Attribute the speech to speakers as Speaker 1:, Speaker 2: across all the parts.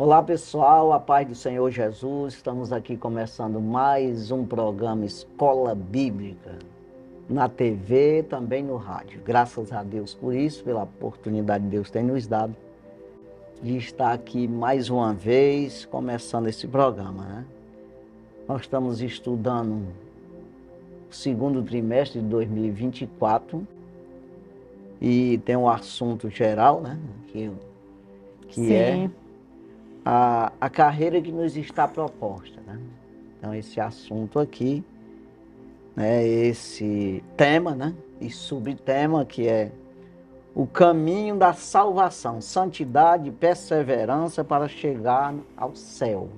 Speaker 1: Olá pessoal, a paz do Senhor Jesus, estamos aqui começando mais um programa Escola Bíblica, na TV, também no rádio. Graças a Deus por isso, pela oportunidade que Deus tem nos dado de estar aqui mais uma vez, começando esse programa, né? Nós estamos estudando o segundo trimestre de 2024 e tem um assunto geral, né? Que é a carreira que nos está proposta, né? Então, esse assunto aqui, né, esse tema, né, e subtema que é o caminho da salvação, santidade e perseverança para chegar ao céu.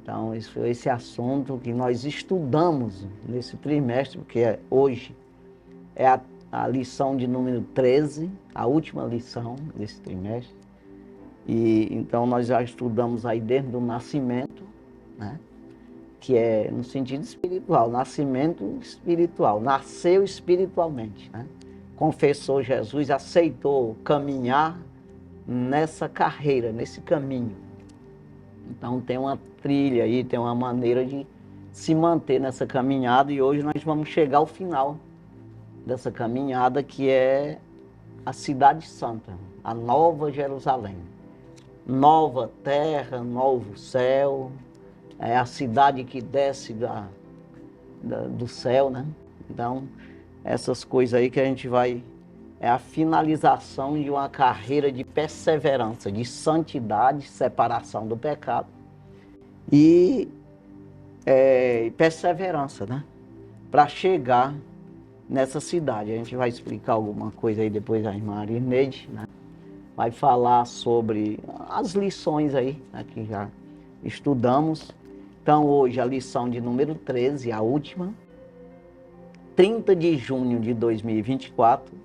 Speaker 1: Então, esse assunto que nós estudamos nesse trimestre, porque hoje é a lição de número 13, a última lição desse trimestre. E então nós já estudamos aí desde o nascimento, né? Que é no sentido espiritual, nascimento espiritual, nasceu espiritualmente, né? Confessou Jesus, aceitou caminhar nessa carreira, nesse caminho. Então tem uma trilha aí, tem uma maneira de se manter nessa caminhada e hoje nós vamos chegar ao final dessa caminhada que é a Cidade Santa, a Nova Jerusalém. Nova terra, novo céu, é a cidade que desce do céu, né? Então, essas coisas aí que a gente vai... É a finalização de uma carreira de perseverança, de santidade, separação do pecado e perseverança, né? Para chegar nessa cidade. A gente vai explicar alguma coisa aí depois a irmã Arineide, né? Vai falar sobre as lições aí, né, que já estudamos. Então, hoje, a lição de número 13, a última, 30 de junho de 2024,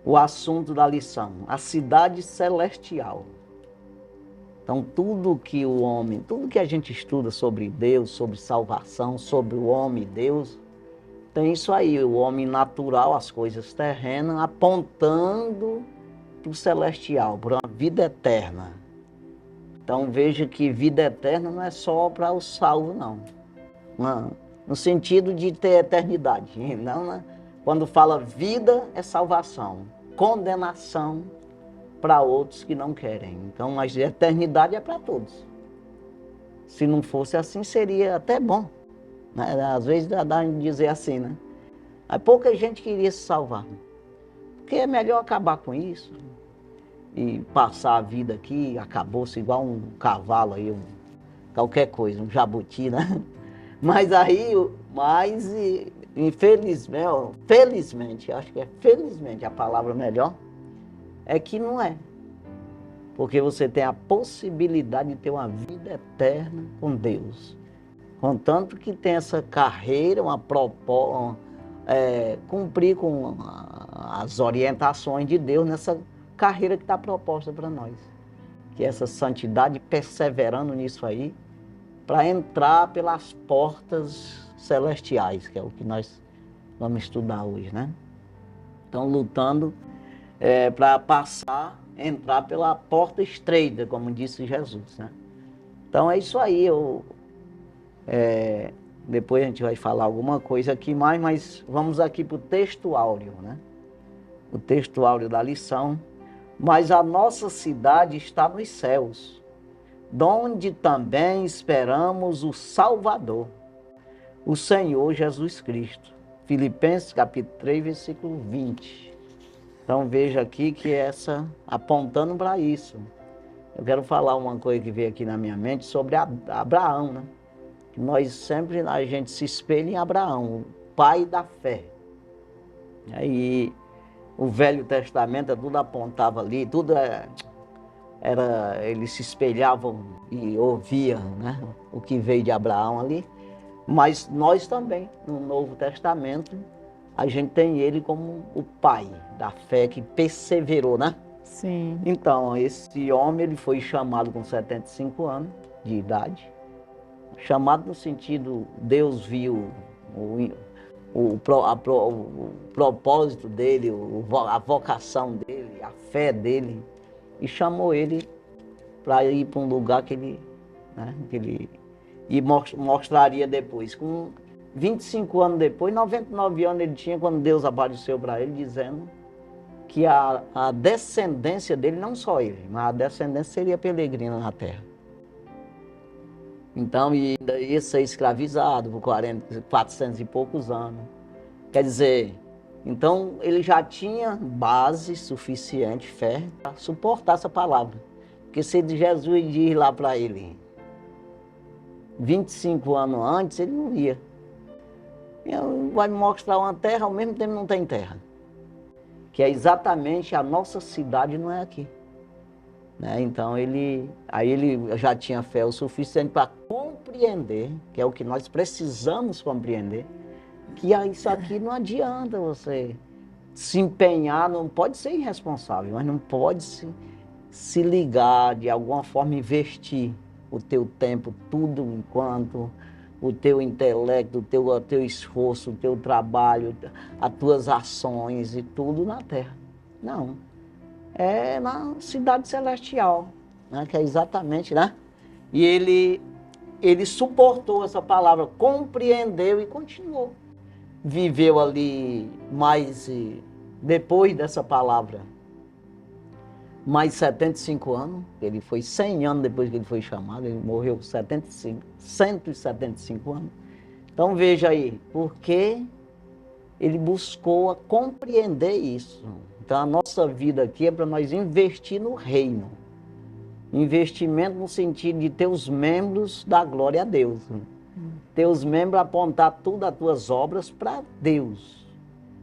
Speaker 1: o assunto da lição, a cidade celestial. Então, tudo que o homem, tudo que a gente estuda sobre Deus, sobre salvação, sobre o homem e Deus, tem isso aí, o homem natural, as coisas terrenas, apontando para o celestial, para uma vida eterna. Então veja que vida eterna não é só para o salvo, não. No sentido de ter eternidade. Não, né? Quando fala vida é salvação, condenação para outros que não querem. Então, mas eternidade é para todos. Se não fosse assim, seria até bom, né? Às vezes dá de dizer assim, né? Mas pouca gente queria se salvar. Porque é melhor acabar com isso e passar a vida aqui, acabou-se igual um cavalo aí, qualquer coisa, um jabuti, né? Infelizmente, felizmente, acho que é felizmente a palavra melhor, é que não é. Porque você tem a possibilidade de ter uma vida eterna com Deus. Contanto que tem essa carreira, cumprir com as orientações de Deus nessa carreira que está proposta para nós. Que é essa santidade, perseverando nisso aí, para entrar pelas portas celestiais, que é o que nós vamos estudar hoje, né? Então, lutando para entrar pela porta estreita, como disse Jesus, né? Então, é isso aí. Depois a gente vai falar alguma coisa aqui mais, mas vamos aqui para o texto áureo, né? O texto áureo da lição. Mas a nossa cidade está nos céus, donde também esperamos o Salvador, o Senhor Jesus Cristo. Filipenses capítulo 3, versículo 20. Então veja aqui que apontando para isso. Eu quero falar uma coisa que veio aqui na minha mente sobre Abraão, né? A gente se espelha em Abraão, o pai da fé. Aí o Velho Testamento tudo apontava ali, eles se espelhavam e ouviam, né, o que veio de Abraão ali. Mas nós também, no Novo Testamento, a gente tem ele como o pai da fé que perseverou, né?
Speaker 2: Sim.
Speaker 1: Então, esse homem ele foi chamado com 75 anos de idade. Chamado no sentido, Deus viu o propósito dele, a vocação dele, a fé dele, e chamou ele para ir para um lugar que ele, né, e mostraria depois. Com 25 anos depois, 99 anos ele tinha, quando Deus apareceu para ele, dizendo que a descendência dele, não só ele, mas a descendência seria peregrina na terra. Então, e ainda ia ser escravizado por 400 e poucos anos. Quer dizer, então ele já tinha base suficiente, fé, para suportar essa palavra. Porque se Jesus diz lá para ele, 25 anos antes, ele não ia. Ele vai me mostrar uma terra, ao mesmo tempo não tem terra. Que é exatamente a nossa cidade, não é aqui. Né? Então ele já tinha fé o suficiente para compreender, que é o que nós precisamos compreender, que isso aqui não adianta você se empenhar, não pode ser irresponsável, mas não pode se ligar, de alguma forma investir o teu tempo, tudo enquanto o teu intelecto, o teu esforço, o teu trabalho, as tuas ações e tudo na terra. Não. É na cidade celestial, né? Que é exatamente, né? E ele suportou essa palavra, compreendeu e continuou. Viveu ali mais, depois dessa palavra, mais 75 anos. Ele foi 100 anos depois que ele foi chamado, ele morreu com 175 anos. Então veja aí, porque ele buscou a compreender isso. Então a nossa vida aqui é para nós investir no reino. Investimento no sentido de ter os membros da glória a Deus. Ter os membros apontar tudo as tuas obras para Deus.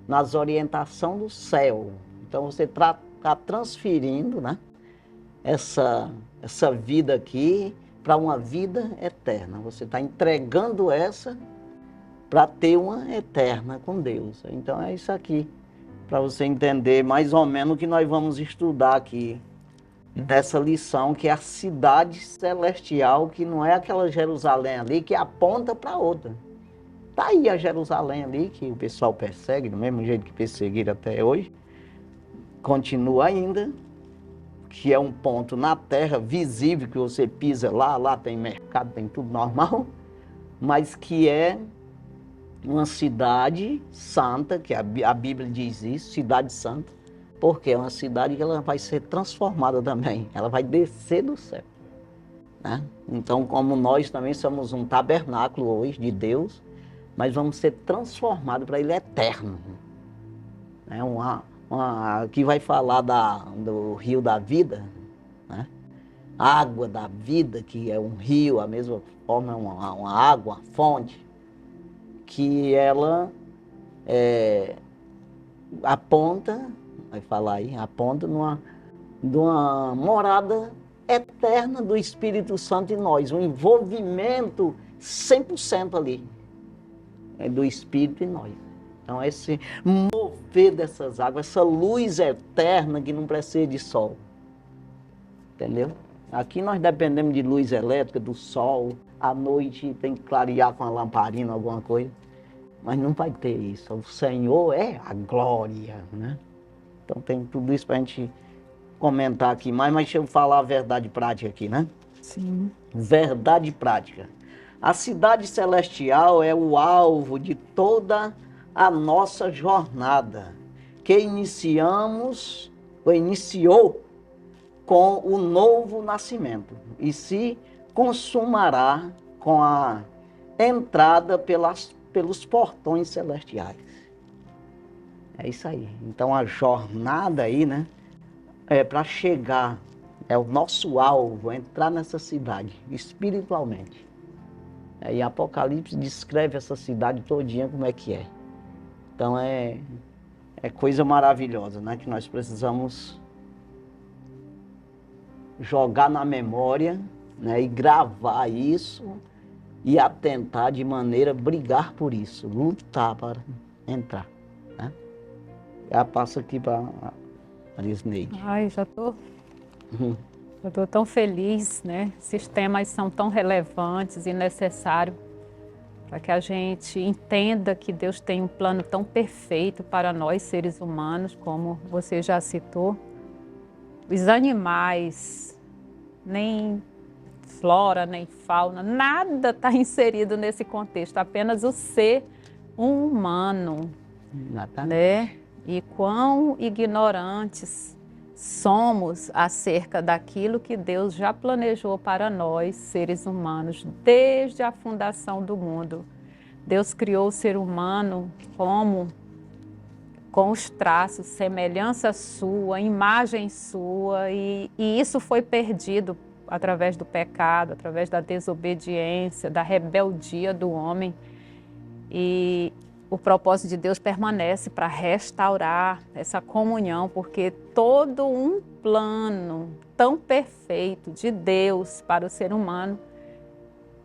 Speaker 1: Nas orientações do céu. Então você está transferindo, né, essa vida aqui para uma vida eterna. Você está entregando essa para ter uma eterna com Deus. Então é isso aqui, para você entender mais ou menos o que nós vamos estudar aqui, dessa lição, que é a cidade celestial, que não é aquela Jerusalém ali que aponta para outra. Está aí a Jerusalém ali, que o pessoal persegue, do mesmo jeito que perseguiram até hoje, continua ainda, que é um ponto na terra visível, que você pisa lá tem mercado, tem tudo normal, mas que é uma cidade santa, que a Bíblia diz isso, cidade santa, porque é uma cidade que ela vai ser transformada também, ela vai descer do céu. Né? Então, como nós também somos um tabernáculo hoje de Deus, mas vamos ser transformados para Ele eterno. Né? Que vai falar do rio da vida, né? A água da vida, que é um rio, a mesma forma, uma água, uma fonte, que ela aponta, vai falar aí, aponta numa morada eterna do Espírito Santo em nós, um envolvimento 100% ali, do Espírito em nós. Então esse mover dessas águas, essa luz eterna que não precisa de sol, entendeu? Aqui nós dependemos de luz elétrica, do sol, à noite tem que clarear com a lamparina, alguma coisa. Mas não vai ter isso. O Senhor é a glória, né? Então tem tudo isso para a gente comentar aqui mais, mas deixa eu falar a verdade prática aqui, né?
Speaker 2: Sim.
Speaker 1: Verdade prática. A cidade celestial é o alvo de toda a nossa jornada, que iniciou com o novo nascimento e se consumará com a entrada pelos portões celestiais. É isso aí. Então a jornada aí, né, é para chegar, é o nosso alvo, entrar nessa cidade espiritualmente. E Apocalipse descreve essa cidade todinha como é que é. Então é coisa maravilhosa, né, que nós precisamos jogar na memória, né, e gravar isso e atentar de maneira a brigar por isso, lutar para entrar. Né? Já passo aqui para a Disneide.
Speaker 2: Ai, já tô tão feliz, né? Esses temas são tão relevantes e necessários para que a gente entenda que Deus tem um plano tão perfeito para nós, seres humanos, como você já citou. Os animais, nem flora, nem fauna, nada está inserido nesse contexto, apenas o ser humano, né? E quão ignorantes somos acerca daquilo que Deus já planejou para nós, seres humanos, desde a fundação do mundo. Deus criou o ser humano com os traços, semelhança sua, imagem sua, e isso foi perdido através do pecado, através da desobediência, da rebeldia do homem. E o propósito de Deus permanece para restaurar essa comunhão, porque todo um plano tão perfeito de Deus para o ser humano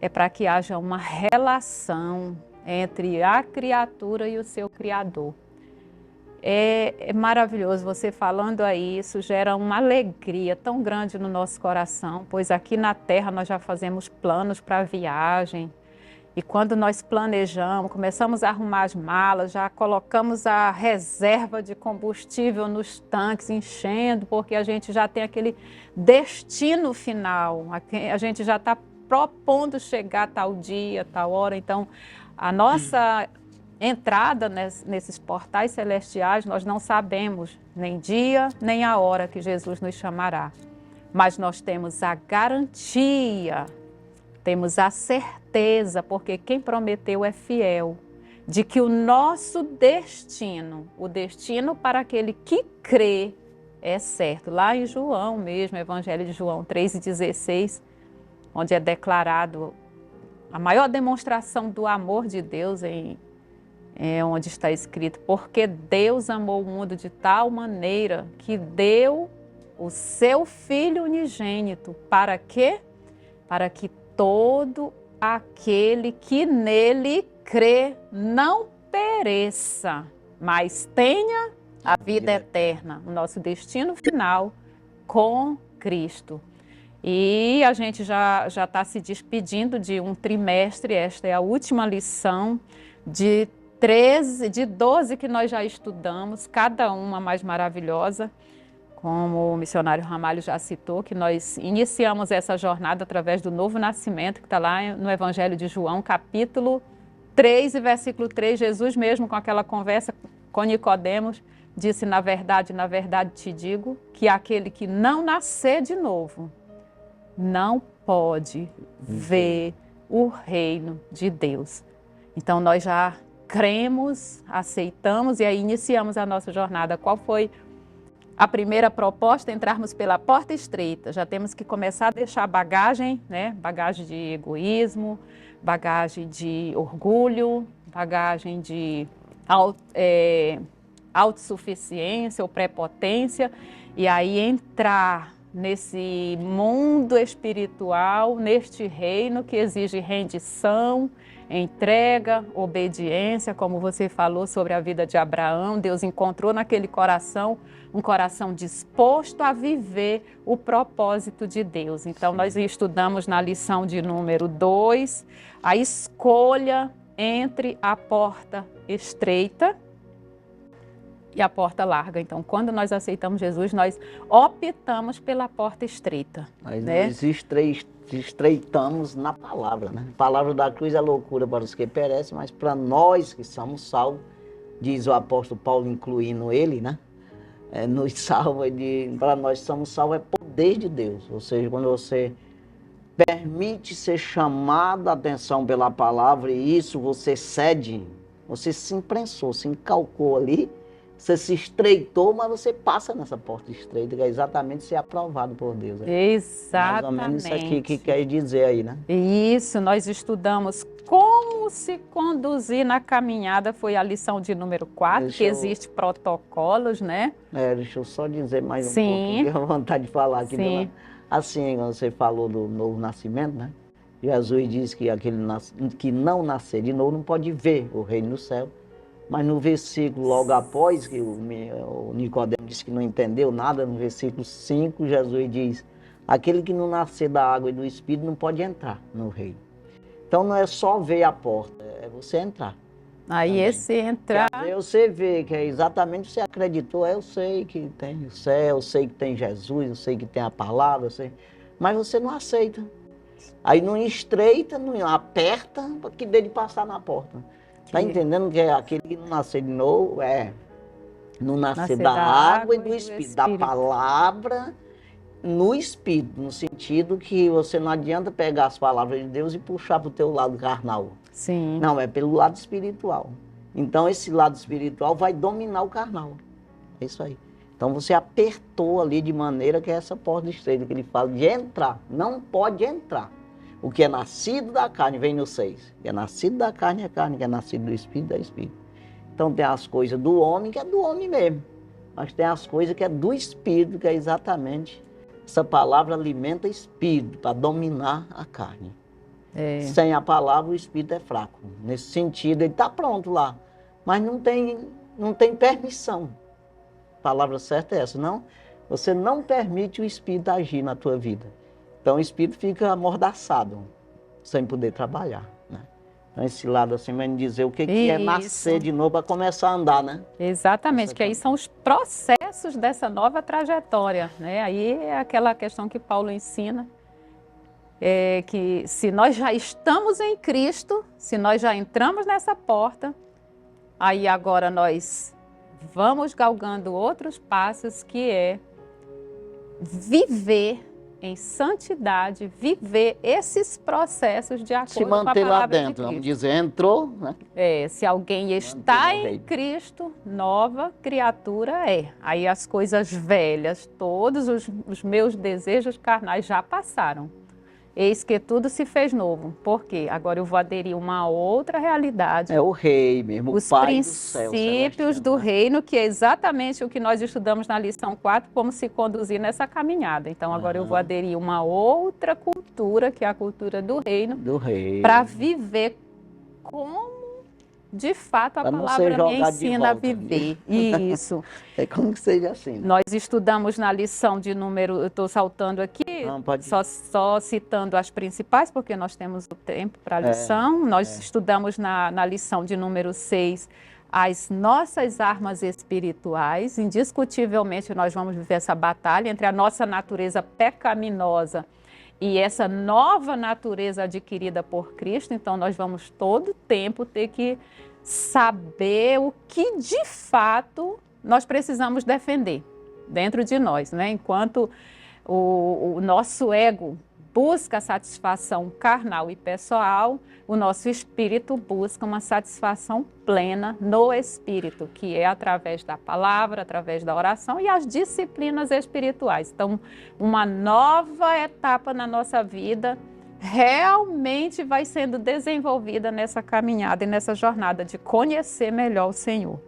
Speaker 2: é para que haja uma relação entre a criatura e o seu Criador. É maravilhoso você falando aí, isso gera uma alegria tão grande no nosso coração, pois aqui na Terra nós já fazemos planos para a viagem. E quando nós planejamos, começamos a arrumar as malas, já colocamos a reserva de combustível nos tanques, enchendo, porque a gente já tem aquele destino final, a gente já está propondo chegar tal dia, tal hora. Então, a nossa entrada nesses portais celestiais, nós não sabemos nem dia, nem a hora que Jesus nos chamará. Mas nós temos a garantia, temos a certeza, porque quem prometeu é fiel, de que o nosso destino, o destino para aquele que crê, é certo. Lá em João mesmo, Evangelho de João 3,16, onde é declarado a maior demonstração do amor de Deus, onde está escrito, porque Deus amou o mundo de tal maneira que deu o seu Filho unigênito. Para quê? Para que todo aquele que nele crê não pereça, mas tenha a vida eterna, o nosso destino final com Cristo. E a gente já está se despedindo de um trimestre, esta é a última lição de 12 que nós já estudamos, cada uma mais maravilhosa. Como o missionário Ramalho já citou, que nós iniciamos essa jornada através do novo nascimento, que está lá no Evangelho de João, capítulo 3 e versículo 3, Jesus mesmo com aquela conversa com Nicodemos, disse, na verdade te digo, que aquele que não nascer de novo, não pode ver o reino de Deus. Então nós já cremos, aceitamos e aí iniciamos a nossa jornada. Qual foi a primeira proposta? Entrarmos pela porta estreita. Já temos que começar a deixar bagagem, né? Bagagem de egoísmo, bagagem de orgulho, bagagem de autossuficiência ou prepotência, e aí entrar nesse mundo espiritual, neste reino que exige rendição, entrega, obediência, como você falou sobre a vida de Abraão. Deus encontrou naquele coração um coração disposto a viver o propósito de Deus. Então, nós estudamos na lição de número 2 a escolha entre a porta estreita e a porta larga. Então, quando nós aceitamos Jesus, nós optamos pela porta estreita.
Speaker 1: Nós estreitamos na palavra, né? A palavra da cruz é loucura para os que perecem, mas para nós que somos salvos, diz o apóstolo Paulo, incluindo ele, né? Nos salva, para nós que somos salvos, é poder de Deus. Ou seja, quando você permite ser chamado a atenção pela palavra e isso você cede, você se imprensou, se encalcou ali, você se estreitou, mas você passa nessa porta estreita, que é exatamente ser aprovado por Deus.
Speaker 2: Exatamente.
Speaker 1: Mais ou menos isso aqui que quer dizer aí, né?
Speaker 2: Isso, nós estudamos como se conduzir na caminhada, foi a lição de número 4, que existe protocolos, né?
Speaker 1: Deixa eu só dizer mais um pouquinho, que eu vontade de falar aqui.
Speaker 2: Sim.
Speaker 1: Assim, quando você falou do novo nascimento, né? Jesus diz que aquele que não nascer de novo não pode ver o reino do céu. Mas no versículo logo após, que o Nicodemo disse que não entendeu nada, no versículo 5, Jesus diz, aquele que não nascer da água e do Espírito não pode entrar no reino. Então não é só ver a porta, é você entrar.
Speaker 2: Aí também. Esse entrar...
Speaker 1: Aí você vê que é exatamente, você acreditou, eu sei que tem o céu, eu sei que tem Jesus, eu sei que tem a palavra, eu sei... mas você não aceita. Aí não estreita, não aperta, que dele passar na porta. Tá entendendo que é aquele que não nascer de novo, não nascer da água e do Espírito, da palavra no Espírito, no sentido que você não adianta pegar as palavras de Deus e puxar para o teu lado carnal.
Speaker 2: Sim.
Speaker 1: Não, é pelo lado espiritual. Então esse lado espiritual vai dominar o carnal. É isso aí. Então você apertou ali de maneira que é essa porta estreita que ele fala de entrar. Não pode entrar. O que é nascido da carne vem no 6. O que é nascido da carne é carne, o que é nascido do Espírito é Espírito. Então tem as coisas do homem que é do homem mesmo. Mas tem as coisas que é do Espírito, que é exatamente essa palavra alimenta Espírito para dominar a carne. Sem a palavra o Espírito é fraco. Nesse sentido ele está pronto lá. Mas não tem permissão. A palavra certa é essa, não? Você não permite o Espírito agir na tua vida. Então o Espírito fica amordaçado, sem poder trabalhar, né? Então esse lado assim vai me dizer o que é nascer de novo para começar a andar, né?
Speaker 2: Exatamente, que aí são os processos dessa nova trajetória, né? Aí é aquela questão que Paulo ensina, que se nós já estamos em Cristo, se nós já entramos nessa porta, aí agora nós vamos galgando outros passos, que é viver em santidade, viver esses processos de acordo com a palavra de Cristo. Se manter lá dentro,
Speaker 1: vamos dizer, entrou, né?
Speaker 2: Se alguém está em Cristo, nova criatura é. Aí as coisas velhas, todos os meus desejos carnais já passaram. Eis que tudo se fez novo. Por quê? Agora eu vou aderir a uma outra realidade.
Speaker 1: É o rei mesmo, o Pai do céu. Os
Speaker 2: princípios do reino, que é exatamente o que nós estudamos na lição 4, como se conduzir nessa caminhada. Então agora eu vou aderir a uma outra cultura, que é a cultura do reino.
Speaker 1: Do rei.
Speaker 2: Para viver como de fato a palavra me ensina a viver. Isso.
Speaker 1: É como que seja assim.
Speaker 2: Nós estudamos na lição de número, eu estou saltando aqui, só citando as principais, porque nós temos o tempo para a lição. Nós estudamos na lição de número 6 as nossas armas espirituais. Indiscutivelmente nós vamos viver essa batalha entre a nossa natureza pecaminosa e essa nova natureza adquirida por Cristo. Então nós vamos todo o tempo ter que saber o que de fato nós precisamos defender dentro de nós, né? Enquanto o nosso ego busca a satisfação carnal e pessoal, o nosso espírito busca uma satisfação plena no espírito, que é através da palavra, através da oração e as disciplinas espirituais. Então, uma nova etapa na nossa vida realmente vai sendo desenvolvida nessa caminhada e nessa jornada de conhecer melhor o Senhor.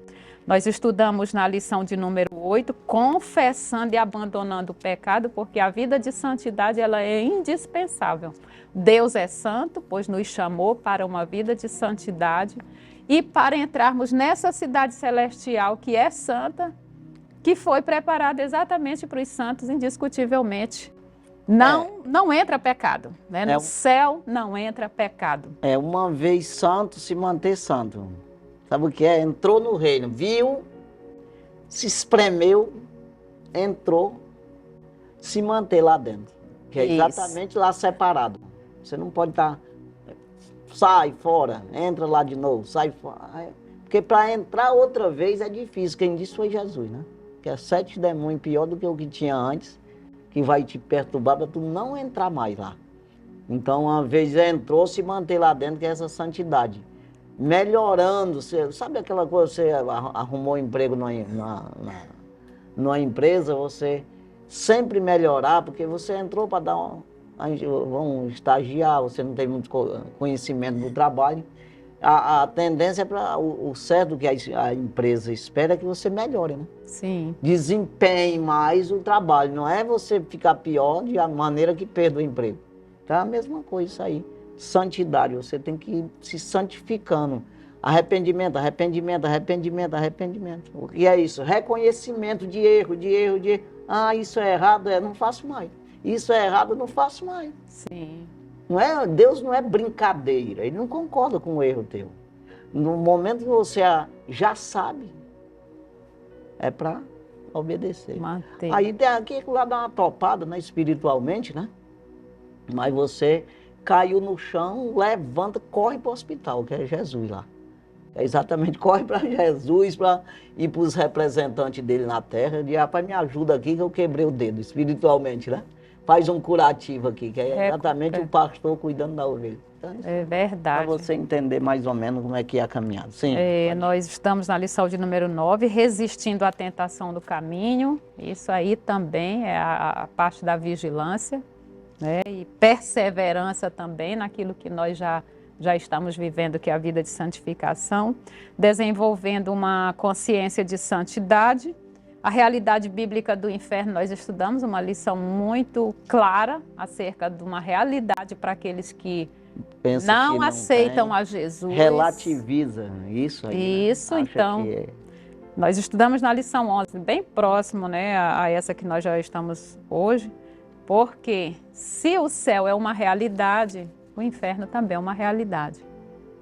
Speaker 2: Nós estudamos na lição de número 8, confessando e abandonando o pecado, porque a vida de santidade ela é indispensável. Deus é santo, pois nos chamou para uma vida de santidade e para entrarmos nessa cidade celestial que é santa, que foi preparada exatamente para os santos, indiscutivelmente. Não entra pecado, né? No céu não entra pecado.
Speaker 1: Uma vez santo, se manter santo. Sabe o que é? Entrou no reino, viu, se espremeu, entrou, se manter lá dentro. Que é exatamente lá separado. Você não pode estar, sai fora, entra lá de novo, sai fora. Porque para entrar outra vez é difícil. Quem disse foi Jesus, né? Que é 7 demônios pior do que o que tinha antes, que vai te perturbar para tu não entrar mais lá. Então, uma vez entrou, se manter lá dentro, que é essa santidade. Melhorando, sabe aquela coisa, você arrumou um emprego numa empresa, você sempre melhorar, porque você entrou para dar vamos estagiar, você não tem muito conhecimento do trabalho. A tendência é para o certo que a empresa espera é que você melhore, né?
Speaker 2: Sim.
Speaker 1: Desempenhe mais o trabalho, não é você ficar pior de maneira que perde o emprego. Então é a mesma coisa isso aí. Santidade, você tem que ir se santificando. Arrependimento, arrependimento, arrependimento, arrependimento. O que é isso? Reconhecimento de erro, de erro, de erro. Ah, isso é errado, não faço mais. Isso é errado, não faço mais.
Speaker 2: Sim.
Speaker 1: Não é, Deus não é brincadeira, Ele não concorda com o erro teu. No momento que você já sabe, é para obedecer.
Speaker 2: Manter.
Speaker 1: Aí tem aqui lá dá uma topada, né, espiritualmente, né? Mas você caiu no chão, levanta, corre para o hospital, que é Jesus lá. É exatamente, corre para Jesus, para ir para os representantes dele na terra, e rapaz, me ajuda aqui que eu quebrei o dedo, espiritualmente, né? Faz um curativo aqui, que é exatamente o pastor cuidando da ovelha. Então,
Speaker 2: É verdade.
Speaker 1: para você entender mais ou menos como é que é a caminhada. Sim.
Speaker 2: Nós estamos na lição de número 9, resistindo à tentação do caminho. Isso aí também é a parte da vigilância, né? E perseverança também naquilo que nós já estamos vivendo, que é a vida de santificação, desenvolvendo uma consciência de santidade. A realidade bíblica do inferno, nós estudamos uma lição muito clara acerca de uma realidade para aqueles que não aceitam a Jesus.
Speaker 1: Relativiza isso aí.
Speaker 2: Isso, né? Então, nós estudamos na lição 11, bem próximo, né, a essa que nós já estamos hoje, porque se o céu é uma realidade, o inferno também é uma realidade,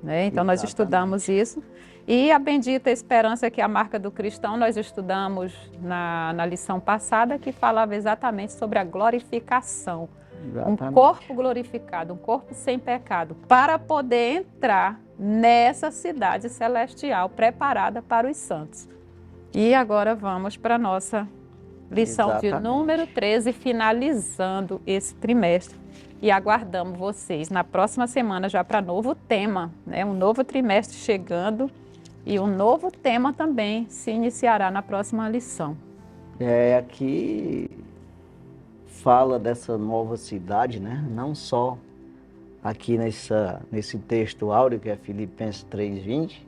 Speaker 2: né? Então, nós estudamos isso. E a bendita esperança, que é a marca do cristão, nós estudamos na lição passada, que falava exatamente sobre a glorificação. Exatamente. Um corpo glorificado, um corpo sem pecado, para poder entrar nessa cidade celestial preparada para os santos. E agora vamos para a nossa lição de número 13, finalizando esse trimestre. E aguardamos vocês na próxima semana já para novo tema, né? Um novo trimestre chegando e um novo tema também se iniciará na próxima lição.
Speaker 1: Aqui fala dessa nova cidade, né? Não só aqui nesse texto áureo, que é Filipenses 3:20,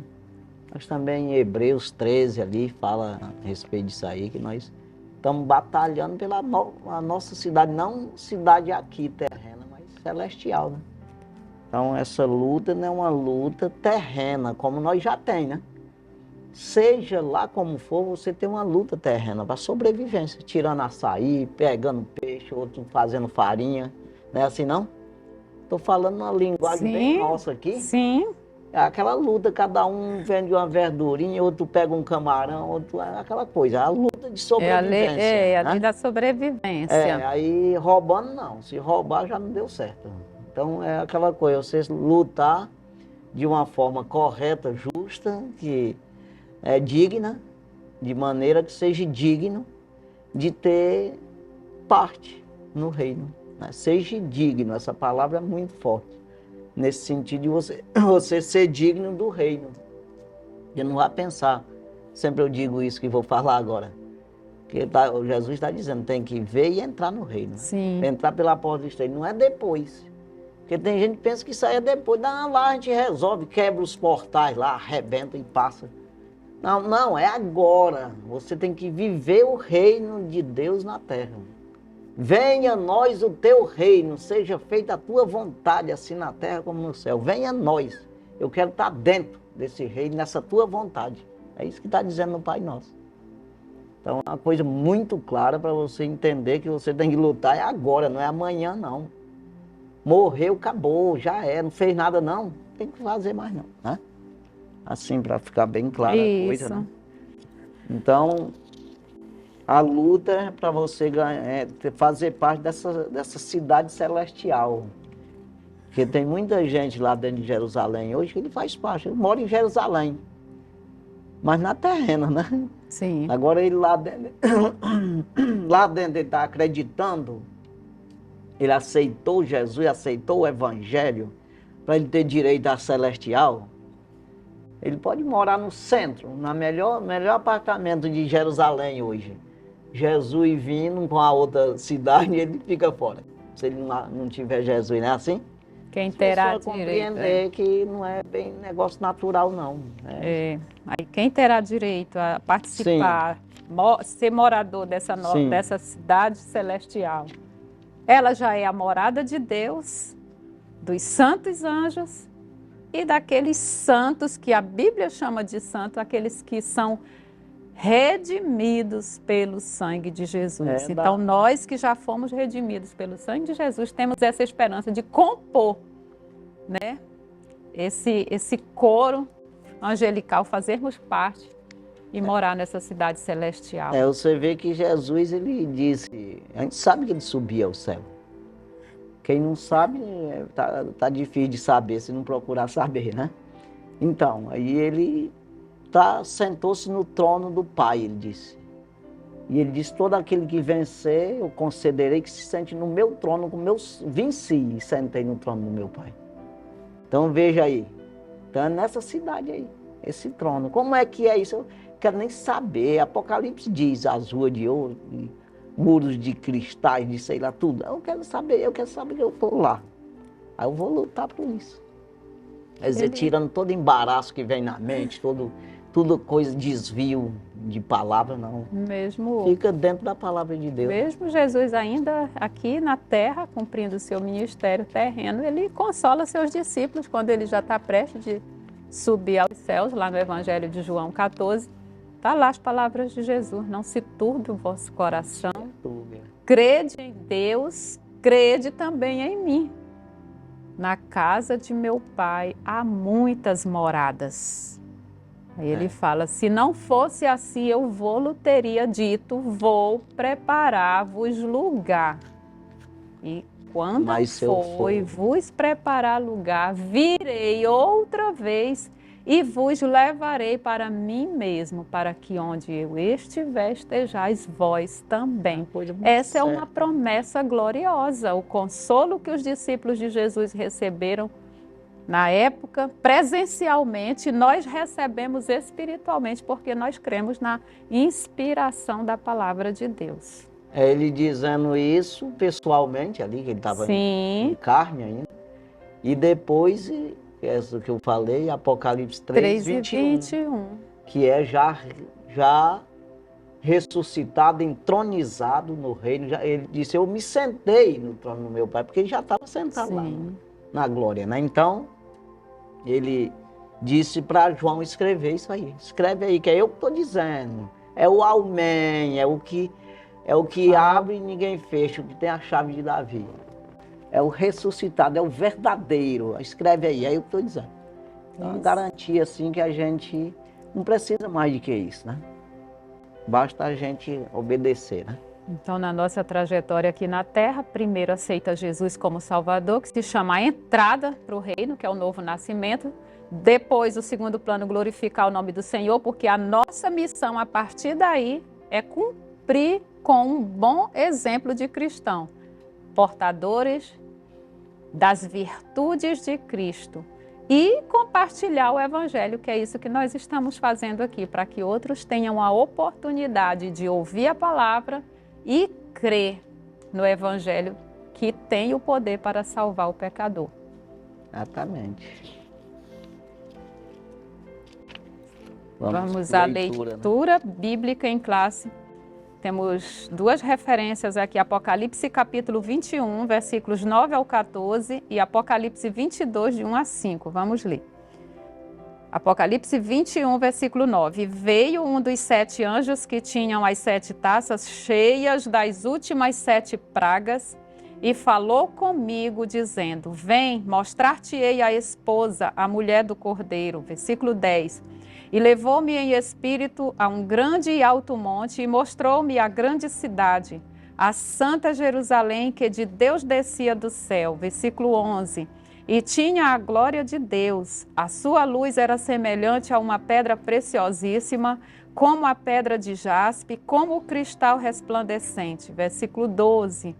Speaker 1: mas também em Hebreus 13 ali fala a respeito disso aí, que nós estamos batalhando pela a nossa cidade, não cidade aqui terrena, mas celestial, né? Então essa luta não é uma luta terrena, como nós já tem, né? Seja lá como for, você tem uma luta terrena para sobrevivência, tirando açaí, pegando peixe, outro fazendo farinha, não é assim não? Estou falando uma linguagem bem nossa aqui.
Speaker 2: Sim.
Speaker 1: É aquela luta, cada um vende uma verdurinha, outro pega um camarão, outro aquela coisa, a luta de sobrevivência.
Speaker 2: A lei da sobrevivência.
Speaker 1: Aí roubando não, se roubar já não deu certo. Então é aquela coisa, você lutar de uma forma correta, justa, que é digna, de maneira que seja digno de ter parte no reino. Né? Seja digno, essa palavra é muito forte. Nesse sentido de você ser digno do reino. E não vá pensar, sempre eu digo isso que vou falar agora, que Jesus está dizendo, tem que ver e entrar no reino.
Speaker 2: Sim.
Speaker 1: Entrar pela porta estreita, não é depois. Porque tem gente que pensa que isso aí é depois, lá a gente resolve, quebra os portais lá, arrebenta e passa. Não, é agora. Você tem que viver o reino de Deus na terra. Venha a nós o teu reino, seja feita a tua vontade, assim na terra como no céu. Venha a nós. Eu quero estar dentro desse reino, nessa tua vontade. É isso que está dizendo no Pai Nosso. Então é uma coisa muito clara para você entender que você tem que lutar é agora, não é amanhã não. Morreu, acabou, já é, não fez nada não, tem que fazer mais não, né? Assim, para ficar bem clara a coisa, né? Então, a luta é para você fazer parte dessa cidade celestial. Porque tem muita gente lá dentro de Jerusalém hoje que ele faz parte, ele mora em Jerusalém, mas na terrena, né?
Speaker 2: Sim.
Speaker 1: Agora ele lá dentro ele está acreditando, ele aceitou Jesus, aceitou o Evangelho, para ele ter direito à celestial. Ele pode morar no centro, no melhor apartamento de Jerusalém hoje. Jesus vindo com a outra cidade, ele fica fora. Se ele não tiver Jesus, não é assim?
Speaker 2: Quem terá direito.
Speaker 1: Compreender que não é bem negócio natural, não.
Speaker 2: Aí quem terá direito a participar, ser morador dessa cidade celestial? Ela já é a morada de Deus, dos santos anjos e daqueles santos que a Bíblia chama de santos, aqueles que são redimidos pelo sangue de Jesus. Então, nós que já fomos redimidos pelo sangue de Jesus, temos essa esperança de compor, né, esse coro angelical, fazermos parte e morar nessa cidade celestial.
Speaker 1: Você vê que Jesus, ele disse, a gente sabe que ele subia ao céu. Quem não sabe, tá difícil de saber, se não procurar saber, né? Então, aí ele sentou-se no trono do Pai, ele disse. E ele disse, todo aquele que vencer, eu concederei que se sente no meu trono, como eu venci e sentei no trono do meu Pai. Então veja aí, tá nessa cidade aí, esse trono. Como é que é isso? Eu quero nem saber. Apocalipse diz, as ruas de ouro, muros de cristais, de sei lá, tudo. Eu quero saber que eu estou lá. Aí eu vou lutar por isso. Quer dizer, tirando todo embaraço que vem na mente, tudo coisa, desvio de palavra, não.
Speaker 2: Mesmo,
Speaker 1: fica dentro da palavra de Deus.
Speaker 2: Mesmo Jesus ainda aqui na terra, cumprindo o seu ministério terreno, ele consola seus discípulos quando ele já está prestes de subir aos céus, lá no Evangelho de João 14. Está lá as palavras de Jesus, não se turbe o vosso coração, crede em Deus, crede também em mim. Na casa de meu Pai há muitas moradas. Aí ele fala, se não fosse assim, eu vou-lhe teria dito, vou preparar-vos lugar. E quando vos preparar lugar, virei outra vez e vos levarei para mim mesmo, para que onde eu estiver, estejais vós também. Essa é uma promessa gloriosa, o consolo que os discípulos de Jesus receberam na época, presencialmente, nós recebemos espiritualmente, porque nós cremos na inspiração da palavra de Deus.
Speaker 1: É ele dizendo isso pessoalmente ali, que ele estava em carne ainda. E depois, essa que eu falei, Apocalipse 3:21, que é já ressuscitado, entronizado no reino. Ele disse, eu me sentei no trono do meu Pai, porque ele já estava sentado lá na glória, né? Então, ele disse para João escrever isso aí. Escreve aí, que é eu que estou dizendo. É o Amém, é o que abre e ninguém fecha, o que tem a chave de Davi. É o ressuscitado, é o verdadeiro. Escreve aí, é eu que estou dizendo. É uma garantia assim que a gente não precisa mais de que isso, né? Basta a gente obedecer, né?
Speaker 2: Então, na nossa trajetória aqui na Terra, primeiro aceita Jesus como Salvador, que se chama a entrada para o reino, que é o novo nascimento. Depois, o segundo plano, glorificar o nome do Senhor, porque a nossa missão, a partir daí, é cumprir com um bom exemplo de cristão, portadores das virtudes de Cristo e compartilhar o Evangelho, que é isso que nós estamos fazendo aqui, para que outros tenham a oportunidade de ouvir a palavra e crer no Evangelho, que tem o poder para salvar o pecador.
Speaker 1: Exatamente.
Speaker 2: Vamos à leitura bíblica em classe. Temos duas referências aqui, Apocalipse capítulo 21, versículos 9 ao 14 e Apocalipse 22, de 1 a 5. Vamos ler. Apocalipse 21, versículo 9. Veio um dos 7 anjos que tinham as 7 taças cheias das últimas 7 pragas e falou comigo, dizendo, vem, mostrar-te-ei a esposa, a mulher do Cordeiro. Versículo 10. E levou-me em espírito a um grande e alto monte e mostrou-me a grande cidade, a santa Jerusalém, que de Deus descia do céu. Versículo 11. E tinha a glória de Deus. A sua luz era semelhante a uma pedra preciosíssima, como a pedra de jaspe, como o cristal resplandecente. Versículo 12.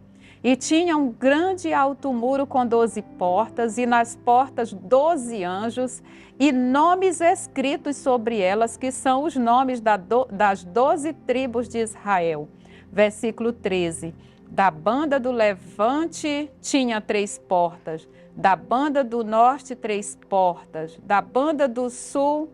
Speaker 2: E tinha um grande e alto muro com 12 portas, e nas portas 12 anjos, e nomes escritos sobre elas, que são os nomes das 12 tribos de Israel. Versículo 13. Da banda do levante tinha 3 portas, da banda do norte 3 portas, da banda do sul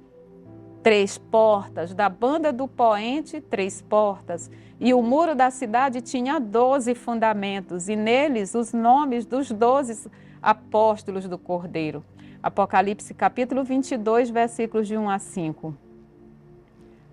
Speaker 2: 3 portas, da banda do poente 3 portas. E o muro da cidade tinha 12 fundamentos, e neles os nomes dos 12 apóstolos do Cordeiro. Apocalipse capítulo 22, versículos de 1 a 5.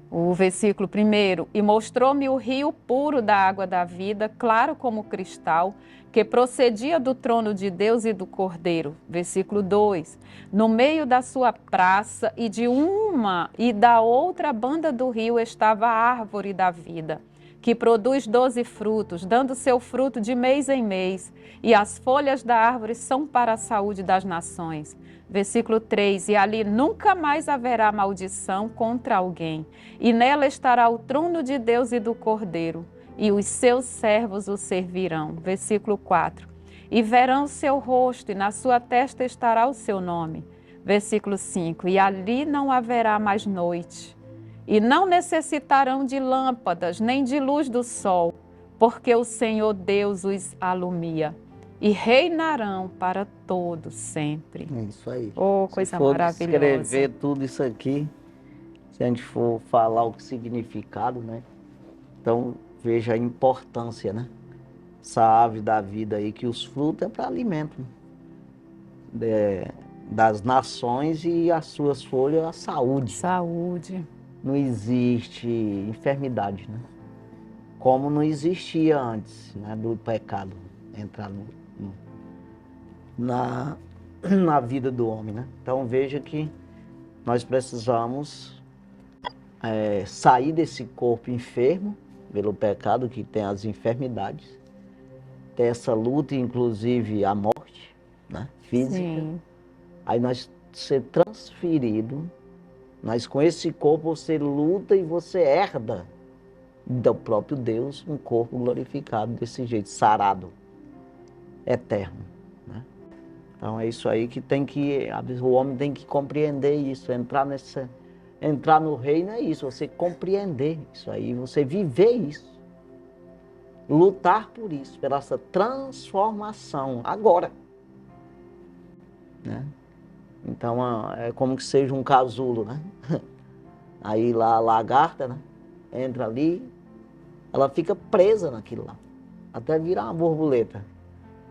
Speaker 2: O versículo 1, e mostrou-me o rio puro da água da vida, claro como cristal, que procedia do trono de Deus e do Cordeiro. Versículo 2, no meio da sua praça e de uma e da outra banda do rio estava a árvore da vida, que produz 12 frutos, dando seu fruto de mês em mês, e as folhas da árvore são para a saúde das nações. Versículo 3, e ali nunca mais haverá maldição contra alguém, e nela estará o trono de Deus e do Cordeiro, e os seus servos o servirão. Versículo 4, e verão o seu rosto, e na sua testa estará o seu nome. Versículo 5, e ali não haverá mais noite, e não necessitarão de lâmpadas, nem de luz do sol, porque o Senhor Deus os alumia, e reinarão para todo sempre.
Speaker 1: É isso aí.
Speaker 2: Oh, coisa
Speaker 1: se for
Speaker 2: maravilhosa.
Speaker 1: escrever tudo isso aqui, se a gente for falar o significado, né? Então, veja a importância, né? Essa árvore da vida aí, que os frutos é para alimento, né? Das nações, e as suas folhas, a saúde.
Speaker 2: Saúde.
Speaker 1: Não existe enfermidade, né? Como não existia antes, né, do pecado entrar na vida do homem, né? Então veja que nós precisamos sair desse corpo enfermo pelo pecado, que tem as enfermidades, ter essa luta, inclusive a morte, né, física.
Speaker 2: Sim.
Speaker 1: Aí nós ser transferido. Mas com esse corpo você luta e você herda do próprio Deus um corpo glorificado desse jeito, sarado, eterno, né? Então é isso aí que o homem tem que compreender isso, entrar no reino é isso, você compreender isso aí, você viver isso, lutar por isso, pela essa transformação agora, né? Então, é como que seja um casulo, né? Aí lá a lagarta, né, entra ali, ela fica presa naquilo lá, até virar uma borboleta.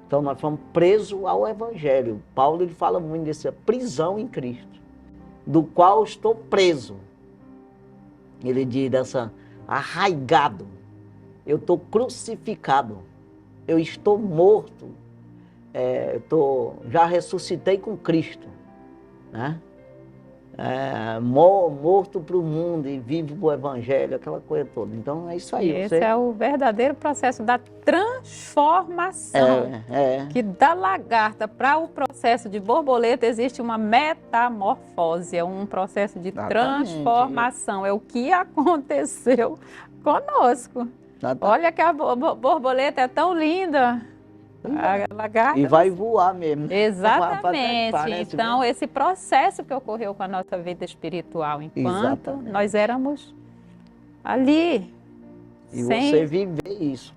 Speaker 1: Então, nós fomos presos ao Evangelho. Paulo, ele fala muito dessa prisão em Cristo, do qual estou preso. Ele diz dessa arraigado, eu estou crucificado, eu estou morto, já ressuscitei com Cristo, né? Morto para o mundo e vivo para o Evangelho, aquela coisa toda. Então é isso aí.
Speaker 2: Esse é o verdadeiro processo da transformação. Que da lagarta para o processo de borboleta existe uma metamorfose, é um processo de transformação. É o que aconteceu conosco. Olha que a borboleta é tão linda. A lagarta,
Speaker 1: e vai voar mesmo.
Speaker 2: Exatamente. Então, esse processo que ocorreu com a nossa vida espiritual, enquanto nós éramos ali.
Speaker 1: E você viver isso.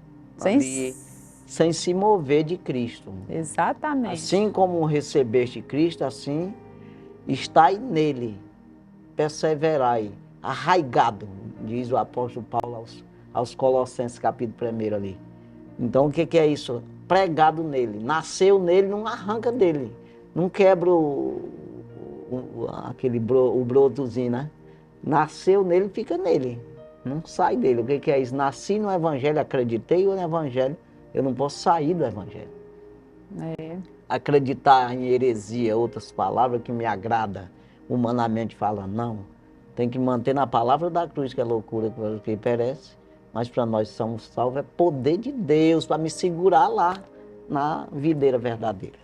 Speaker 1: Sem se mover de Cristo.
Speaker 2: Exatamente.
Speaker 1: Assim como recebeste Cristo, assim estai nele. Perseverai. Arraigado, diz o apóstolo Paulo aos Colossenses, capítulo 1 ali. Então, o que é isso? Pregado nele, nasceu nele, não arranca dele, não quebra o brotozinho, né? Nasceu nele, fica nele, não sai dele. O que é isso? Nasci no Evangelho, acreditei no Evangelho, eu não posso sair do Evangelho. Acreditar em heresia, outras palavras que me agrada, humanamente fala, não. Tem que manter na palavra da cruz, que é loucura para quem perece. Mas para nós somos salvos, é poder de Deus para me segurar lá na videira verdadeira.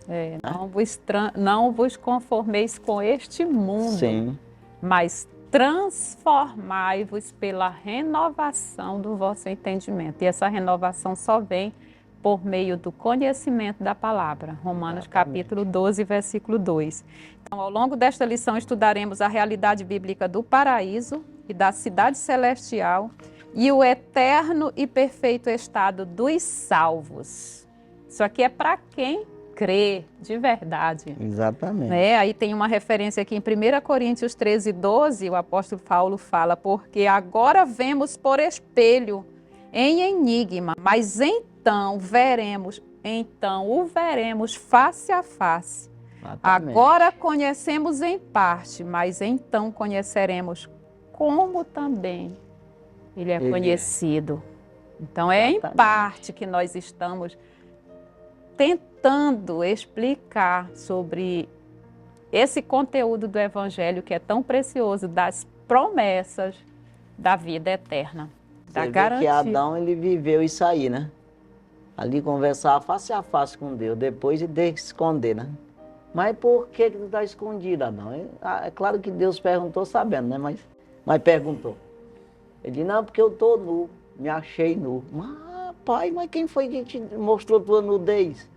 Speaker 2: Não vos conformeis com este mundo,
Speaker 1: sim,
Speaker 2: mas transformai-vos pela renovação do vosso entendimento. E essa renovação só vem por meio do conhecimento da palavra. Romanos capítulo 12, versículo 2. Então, ao longo desta lição, estudaremos a realidade bíblica do paraíso e da cidade celestial, e o eterno e perfeito estado dos salvos. Isso aqui é para quem crê de verdade.
Speaker 1: Exatamente.
Speaker 2: Aí tem uma referência aqui em 1 Coríntios 13, 12, o apóstolo Paulo fala, porque agora vemos por espelho, em enigma, mas então o veremos face a face. Exatamente. Agora conhecemos em parte, mas então conheceremos como também Ele é conhecido. Então, é em parte que nós estamos tentando explicar sobre esse conteúdo do Evangelho que é tão precioso, das promessas da vida eterna. Tá
Speaker 1: Você vê que
Speaker 2: garantido.
Speaker 1: Adão, ele viveu isso aí, né? Ali conversar face a face com Deus, depois de ter que se esconder, né? Mas por que tu está escondido, Adão? É claro que Deus perguntou sabendo, né? Mas perguntou. Ele disse, não, porque eu estou nu, me achei nu. Mas, pai, mas quem foi que te mostrou tua nudez?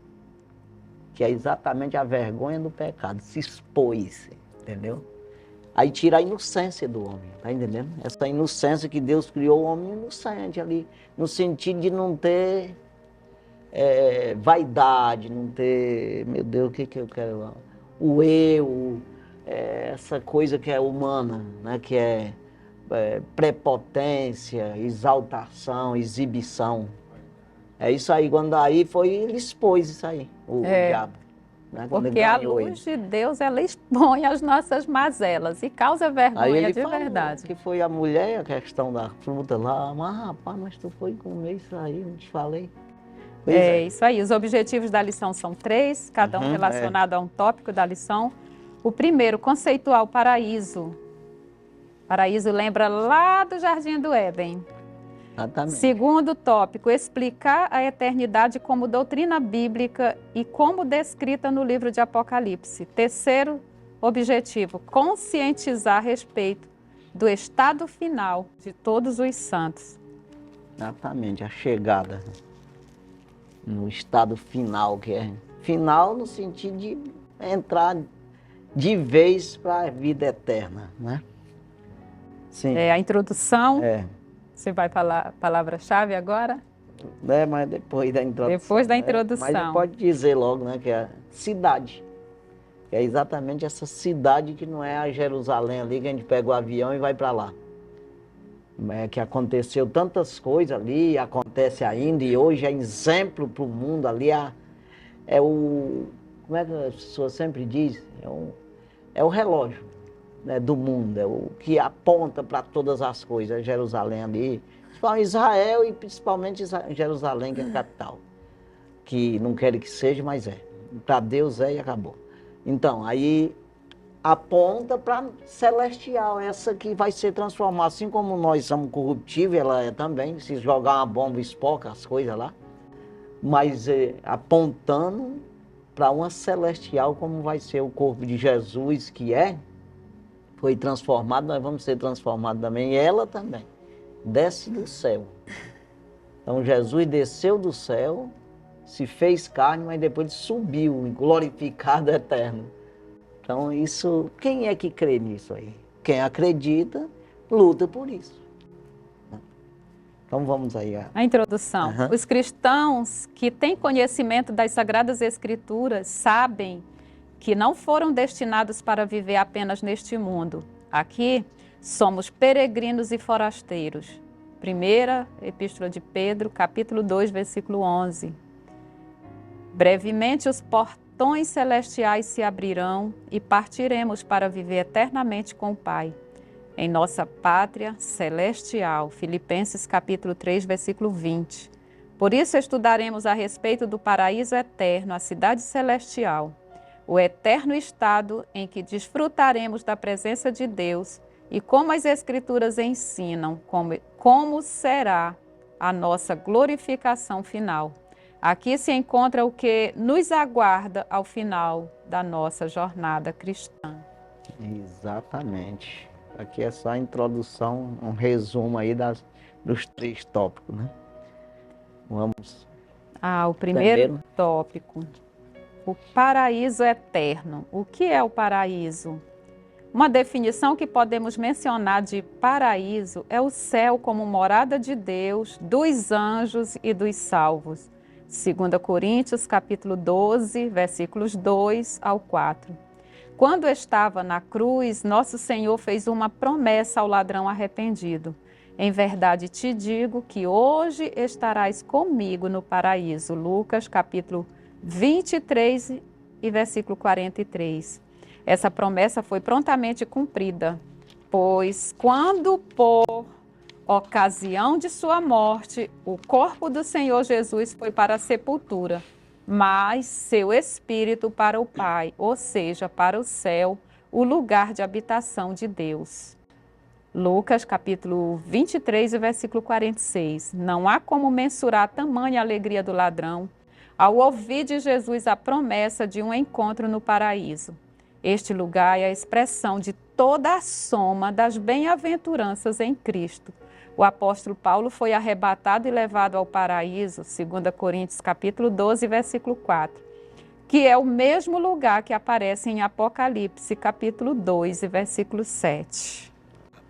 Speaker 1: Que é exatamente a vergonha do pecado, se expôs, entendeu? Aí tira a inocência do homem, tá entendendo? Essa inocência que Deus criou o homem inocente ali, no sentido de não ter vaidade, não ter, meu Deus, o que que eu quero? O eu, essa coisa que é humana, né? Que é prepotência, exaltação, exibição. É isso aí, quando aí foi, ele expôs isso aí, o diabo. Né? Quando
Speaker 2: Porque
Speaker 1: ele
Speaker 2: a
Speaker 1: ganhou
Speaker 2: luz
Speaker 1: ele.
Speaker 2: de Deus, ela expõe as nossas mazelas e causa
Speaker 1: Aí
Speaker 2: vergonha
Speaker 1: ele
Speaker 2: de
Speaker 1: falou
Speaker 2: verdade.
Speaker 1: que foi a mulher, a questão da fruta lá, mas rapaz, mas tu foi comer isso aí, não te falei. Pois
Speaker 2: É isso aí. Os objetivos da lição são 3, cada um
Speaker 1: Uhum,
Speaker 2: relacionado a um tópico da lição. O primeiro, conceituar o paraíso. Paraíso lembra lá do Jardim do Éden.
Speaker 1: Exatamente.
Speaker 2: Segundo tópico, explicar a eternidade como doutrina bíblica e como descrita no livro de Apocalipse. Terceiro objetivo, conscientizar a respeito do estado final de todos os santos.
Speaker 1: Exatamente, a chegada no estado final, que é final no sentido de entrar de vez para a vida eterna, né? Sim.
Speaker 2: A introdução,
Speaker 1: É.
Speaker 2: você vai falar a palavra-chave agora?
Speaker 1: Mas depois da introdução.
Speaker 2: Depois da
Speaker 1: Mas
Speaker 2: introdução.
Speaker 1: pode dizer logo, né, que é a cidade. É exatamente essa cidade que não é a Jerusalém ali, que a gente pega o avião e vai para lá. É que aconteceu tantas coisas ali, acontece ainda, e hoje é exemplo para o mundo ali. Como é que as pessoas sempre dizem? É o relógio, né, do mundo, é o que aponta para todas as coisas. É Jerusalém ali, Israel e principalmente Jerusalém, que é a capital. Que não querem que seja, mas é. Para Deus é e acabou. Então, aí aponta para celestial, essa que vai ser transformada. Assim como nós somos corruptíveis, ela é também. Se jogar uma bomba, espoca as coisas lá. Mas apontando para uma celestial, como vai ser o corpo de Jesus, que foi transformado, nós vamos ser transformados também. E ela também desce do céu. Então, Jesus desceu do céu, se fez carne, mas depois subiu, glorificado eterno. Então, isso, quem é que crê nisso aí? Quem acredita, luta por isso. Então, vamos aí.
Speaker 2: A introdução.
Speaker 1: Uhum.
Speaker 2: Os cristãos que têm conhecimento das Sagradas Escrituras sabem que não foram destinados para viver apenas neste mundo. Aqui, somos peregrinos e forasteiros. Primeira Epístola de Pedro, capítulo 2, versículo 11. Brevemente os portões celestiais se abrirão e partiremos para viver eternamente com o Pai, em nossa pátria celestial. Filipenses capítulo 3, versículo 20. Por isso estudaremos a respeito do paraíso eterno, a cidade celestial, o eterno estado em que desfrutaremos da presença de Deus e como as Escrituras ensinam como será a nossa glorificação final. Aqui se encontra o que nos aguarda ao final da nossa jornada cristã.
Speaker 1: Exatamente. Aqui é só a introdução, um resumo aí dos 3 tópicos, né? Vamos.
Speaker 2: O primeiro tópico. O paraíso eterno. O que é o paraíso? Uma definição que podemos mencionar de paraíso é o céu como morada de Deus, dos anjos e dos salvos. 2 Coríntios, capítulo 12, versículos 2 ao 4. Quando estava na cruz, nosso Senhor fez uma promessa ao ladrão arrependido. Em verdade te digo que hoje estarás comigo no paraíso. Lucas, capítulo 23 e versículo 43. Essa promessa foi prontamente cumprida, pois quando por ocasião de sua morte, o corpo do Senhor Jesus foi para a sepultura, mas seu espírito para o Pai, ou seja, para o céu, o lugar de habitação de Deus. Lucas, capítulo 23, versículo 46. Não há como mensurar tamanha alegria do ladrão ao ouvir de Jesus a promessa de um encontro no paraíso. Este lugar é a expressão de toda a soma das bem-aventuranças em Cristo. O apóstolo Paulo foi arrebatado e levado ao paraíso, 2 Coríntios capítulo 12, versículo 4, que é o mesmo lugar que aparece em Apocalipse, capítulo 2, versículo 7.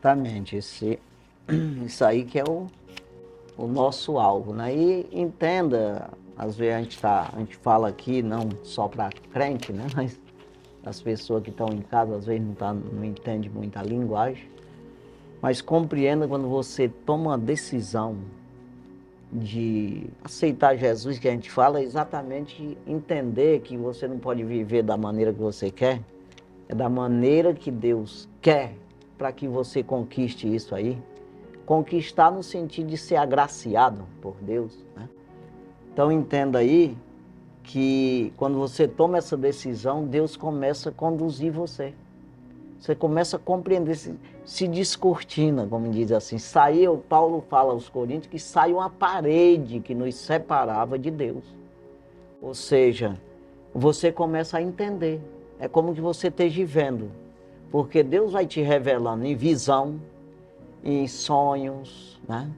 Speaker 1: Exatamente, isso aí que é o nosso alvo, né? E entenda, às vezes a gente fala aqui não só para crente, né? Mas as pessoas que estão em casa às vezes não entendem muito a linguagem, mas compreenda quando você toma uma decisão de aceitar Jesus, que a gente fala, é exatamente entender que você não pode viver da maneira que você quer, é da maneira que Deus quer para que você conquiste isso aí. Conquistar no sentido de ser agraciado por Deus, né? Então entenda aí que quando você toma essa decisão, Deus começa a conduzir você. Você começa a compreender, se descortina, como diz assim. Paulo fala aos Coríntios que saiu uma parede que nos separava de Deus. Ou seja, você começa a entender. É como que você esteja vendo. Porque Deus vai te revelando em visão, em sonhos, né?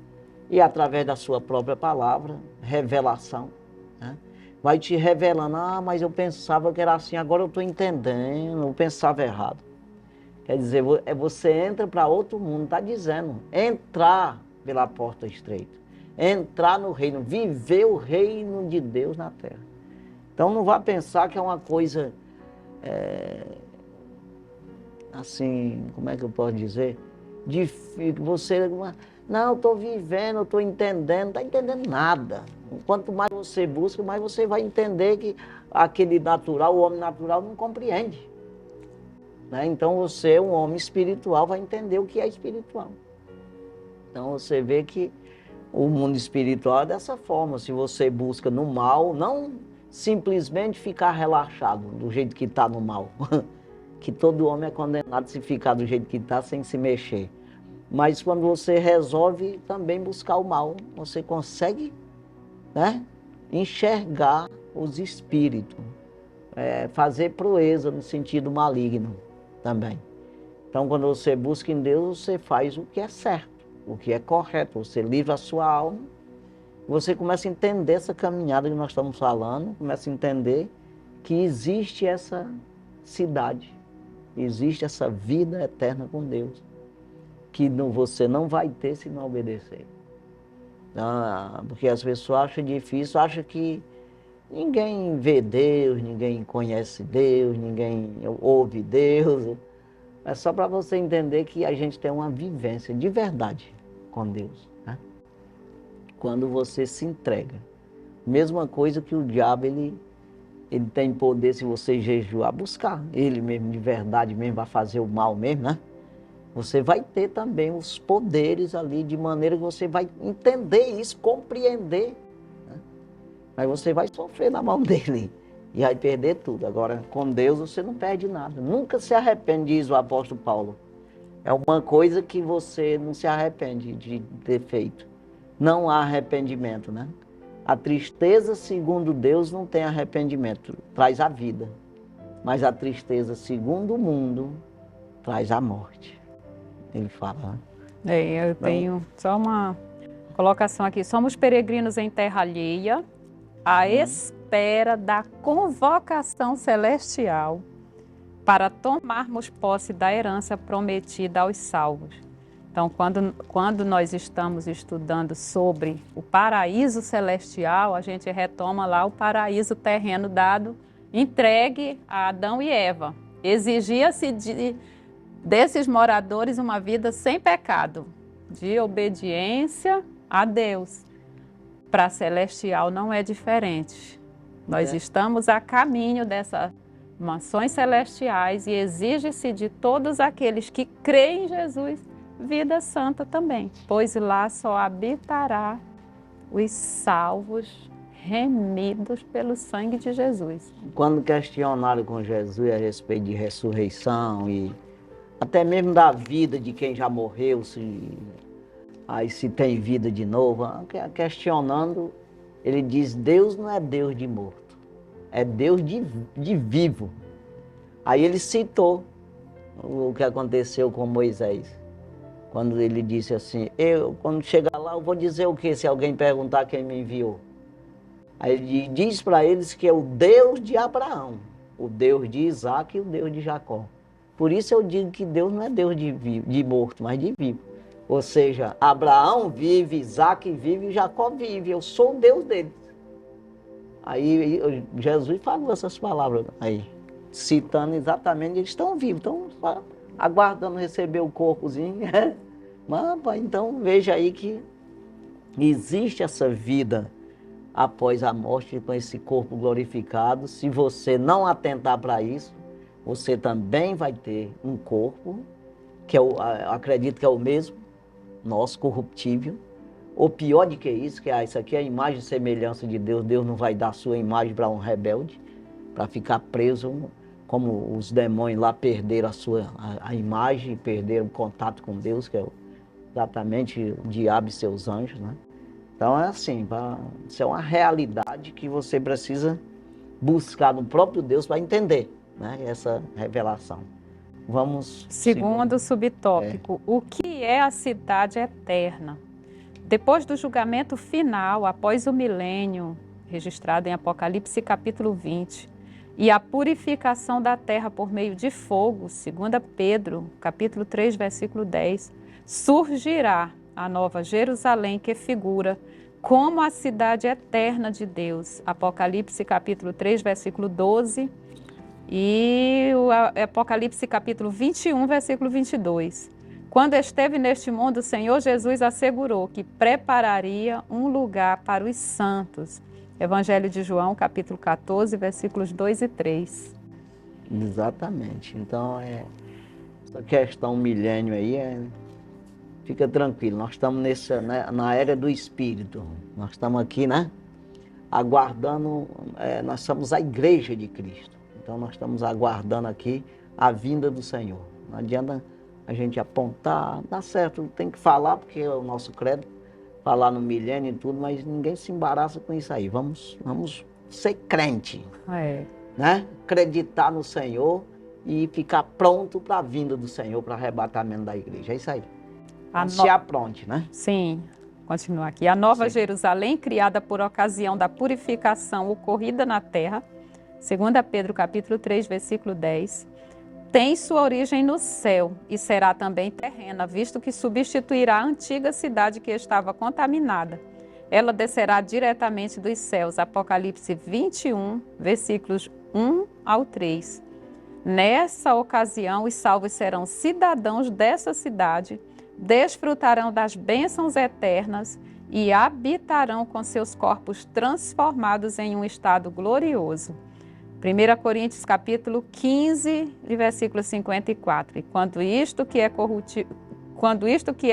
Speaker 1: E através da sua própria palavra, revelação, né? Vai te revelando, mas eu pensava que era assim, agora eu estou entendendo, eu pensava errado. Quer dizer, você entra para outro mundo, está dizendo, entrar pela porta estreita, entrar no reino, viver o reino de Deus na terra. Então não vá pensar que é uma coisa, assim, como é que eu posso dizer? Difícil, não, eu estou vivendo, eu estou entendendo, não está entendendo nada. Quanto mais você busca, mais você vai entender que aquele natural, o homem natural não compreende. Né? Então você, um homem espiritual, vai entender o que é espiritual. Então você vê que o mundo espiritual é dessa forma. Se você busca no mal, não simplesmente ficar relaxado do jeito que está no mal. Que todo homem é condenado se ficar do jeito que está, sem se mexer. Mas quando você resolve também buscar o mal, você consegue, né, enxergar os espíritos, fazer proeza no sentido maligno também. Então, quando você busca em Deus, você faz o que é certo, o que é correto, você livra a sua alma, você começa a entender essa caminhada que nós estamos falando, começa a entender que existe essa cidade, existe essa vida eterna com Deus, que você não vai ter se não obedecer. Porque as pessoas acham difícil, acham que ninguém vê Deus, ninguém conhece Deus, ninguém ouve Deus. É só para você entender que a gente tem uma vivência de verdade com Deus, né? Quando você se entrega. Mesma coisa que o diabo, ele tem poder, se você jejuar, buscar ele mesmo, de verdade mesmo, vai fazer o mal mesmo, né? Você vai ter também os poderes ali, de maneira que você vai entender isso, compreender, né? Mas você vai sofrer na mão dele e vai perder tudo. Agora, com Deus você não perde nada. Nunca se arrepende, diz o apóstolo Paulo. É uma coisa que você não se arrepende de ter feito. Não há arrependimento, né? A tristeza, segundo Deus, não tem arrependimento, traz a vida. Mas a tristeza, segundo o mundo, traz a morte. Ele fala.
Speaker 2: Eu tenho só uma colocação aqui. Somos peregrinos em terra alheia, à espera da convocação celestial para tomarmos posse da herança prometida aos salvos. Então, quando nós estamos estudando sobre o paraíso celestial, a gente retoma lá o paraíso terreno dado, entregue a Adão e Eva. Exigia-se desses moradores uma vida sem pecado, de obediência a Deus. Para celestial não é diferente. Nós estamos a caminho dessas mansões celestiais e exige-se de todos aqueles que creem em Jesus vida santa também, pois lá só habitará os salvos, remidos pelo sangue de Jesus.
Speaker 1: Quando questionaram com Jesus a respeito de ressurreição e até mesmo da vida de quem já morreu, se tem vida de novo, questionando, ele diz, Deus não é Deus de morto, é Deus de vivo. Aí ele citou o que aconteceu com Moisés, quando ele disse assim, quando chegar lá, eu vou dizer o que se alguém perguntar quem me enviou? Aí ele diz para eles que é o Deus de Abraão, o Deus de Isaac e o Deus de Jacó. Por isso eu digo que Deus não é Deus de morto, mas de vivo. Ou seja, Abraão vive, Isaac vive, Jacó vive, eu sou o Deus deles. Aí Jesus falou essas palavras aí, citando exatamente, eles estão vivos, estão aguardando receber o corpozinho. Mas, então veja aí que existe essa vida após a morte com esse corpo glorificado. Se você não atentar para isso, você também vai ter um corpo, que eu acredito que é o mesmo, nosso, corruptível. Ou pior do que isso, que isso aqui é a imagem e semelhança de Deus. Deus não vai dar a sua imagem para um rebelde, para ficar preso, como os demônios lá perderam a imagem, perderam o contato com Deus, que é exatamente o diabo e seus anjos, né? Então é assim, isso é uma realidade que você precisa buscar no próprio Deus para entender, né, essa revelação. Vamos...
Speaker 2: Segundo subtópico, o que é a cidade eterna? Depois do julgamento final, após o milênio, registrado em Apocalipse capítulo 20, e a purificação da terra por meio de fogo, 2 Pedro capítulo 3, versículo 10, surgirá a nova Jerusalém, que figura como a cidade eterna de Deus. Apocalipse capítulo 3, versículo 12 e o Apocalipse capítulo 21, versículo 22. Quando esteve neste mundo, o Senhor Jesus assegurou que prepararia um lugar para os santos. Evangelho de João, capítulo 14, versículos 2 e 3.
Speaker 1: Exatamente. Então, essa questão milênio aí, fica tranquilo, nós estamos na era do Espírito. Nós estamos aqui, né, aguardando, nós somos a igreja de Cristo. Então, nós estamos aguardando aqui a vinda do Senhor. Não adianta a gente apontar, dá certo, tem que falar, porque é o nosso credo, falar no milênio e tudo, mas ninguém se embaraça com isso aí. Vamos ser crente, né? Acreditar no Senhor e ficar pronto para a vinda do Senhor, para o arrebatamento da igreja. É isso aí. Se apronte, né?
Speaker 2: Sim, continuar aqui. A nova Jerusalém, criada por ocasião da purificação ocorrida na terra, 2 Pedro capítulo 3, versículo 10, tem sua origem no céu e será também terrena, visto que substituirá a antiga cidade que estava contaminada. Ela descerá diretamente dos céus. Apocalipse 21, versículos 1 ao 3. Nessa ocasião, os salvos serão cidadãos dessa cidade, desfrutarão das bênçãos eternas e habitarão com seus corpos transformados em um estado glorioso. 1 Coríntios capítulo 15, versículo 54. E quando isto que é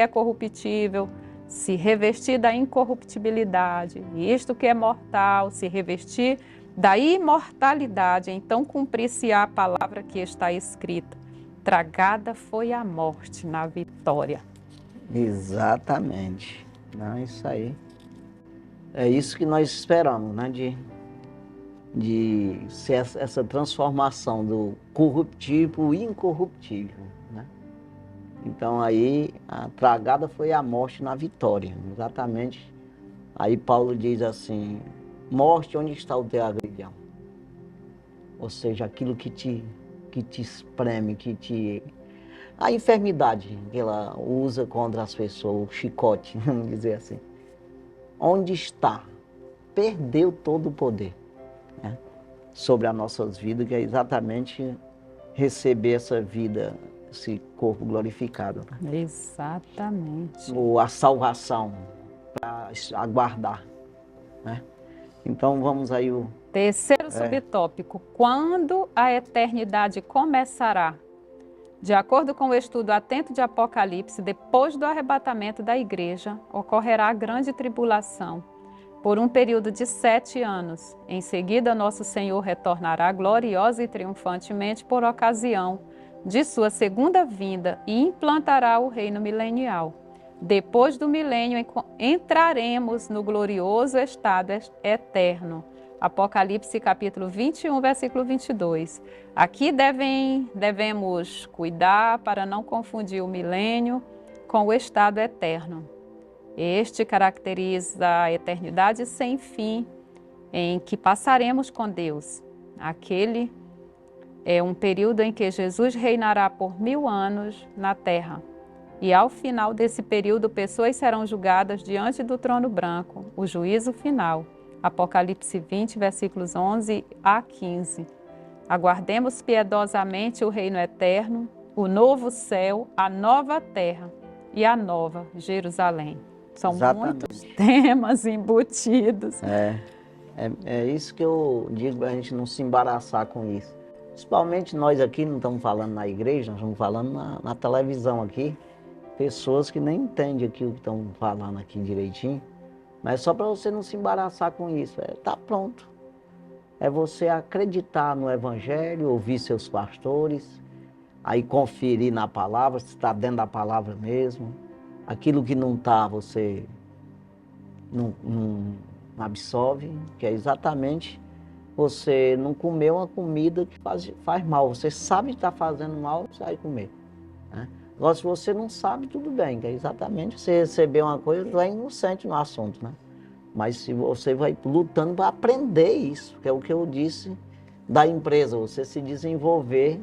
Speaker 2: corruptível se revestir da incorruptibilidade, e isto que é mortal se revestir da imortalidade, então cumprir-se-á a palavra que está escrita: tragada foi a morte na vitória.
Speaker 1: Exatamente. Não, isso aí. É isso que nós esperamos, né? De ser essa transformação do corruptível e incorruptível, né? Então aí a tragada foi a morte na vitória, exatamente. Aí Paulo diz assim: morte, onde está o teu aguilhão? Ou seja, aquilo que te espreme, a enfermidade que ela usa contra as pessoas, o chicote, vamos dizer assim. Onde está? Perdeu todo o poder, né, sobre as nossas vidas, que é exatamente receber essa vida, esse corpo glorificado, né?
Speaker 2: Exatamente.
Speaker 1: Ou a salvação para aguardar, né? Então vamos aí o
Speaker 2: terceiro subtópico: quando a eternidade começará? De acordo com o estudo atento de Apocalipse, depois do arrebatamento da igreja, ocorrerá a grande tribulação, por um período de 7 anos. Em seguida, nosso Senhor retornará gloriosa e triunfantemente por ocasião de sua segunda vinda e implantará o reino milenial. Depois do milênio, entraremos no glorioso estado eterno. Apocalipse capítulo 21, versículo 22. Aqui devemos cuidar para não confundir o milênio com o estado eterno. Este caracteriza a eternidade sem fim em que passaremos com Deus. Aquele é um período em que Jesus reinará por 1000 anos na terra. E ao final desse período, pessoas serão julgadas diante do trono branco, o juízo final. Apocalipse 20, versículos 11 a 15. Aguardemos piedosamente o reino eterno, o novo céu, a nova terra e a nova Jerusalém. São muitos temas embutidos.
Speaker 1: É isso que eu digo para a gente não se embaraçar com isso. Principalmente nós aqui não estamos falando na igreja, nós estamos falando na televisão aqui. Pessoas que nem entendem aqui o que estão falando aqui direitinho. Mas só para você não se embaraçar com isso, tá pronto. É você acreditar no Evangelho, ouvir seus pastores, aí conferir na palavra, se está dentro da palavra mesmo. Aquilo que não está, você não absorve, que é exatamente você não comer uma comida que faz mal. Você sabe que está fazendo mal, você vai comer, né? Agora, se você não sabe, tudo bem, que é exatamente você receber uma coisa, você é inocente no assunto, né? Mas se você vai lutando para aprender isso, que é o que eu disse da empresa, você se desenvolver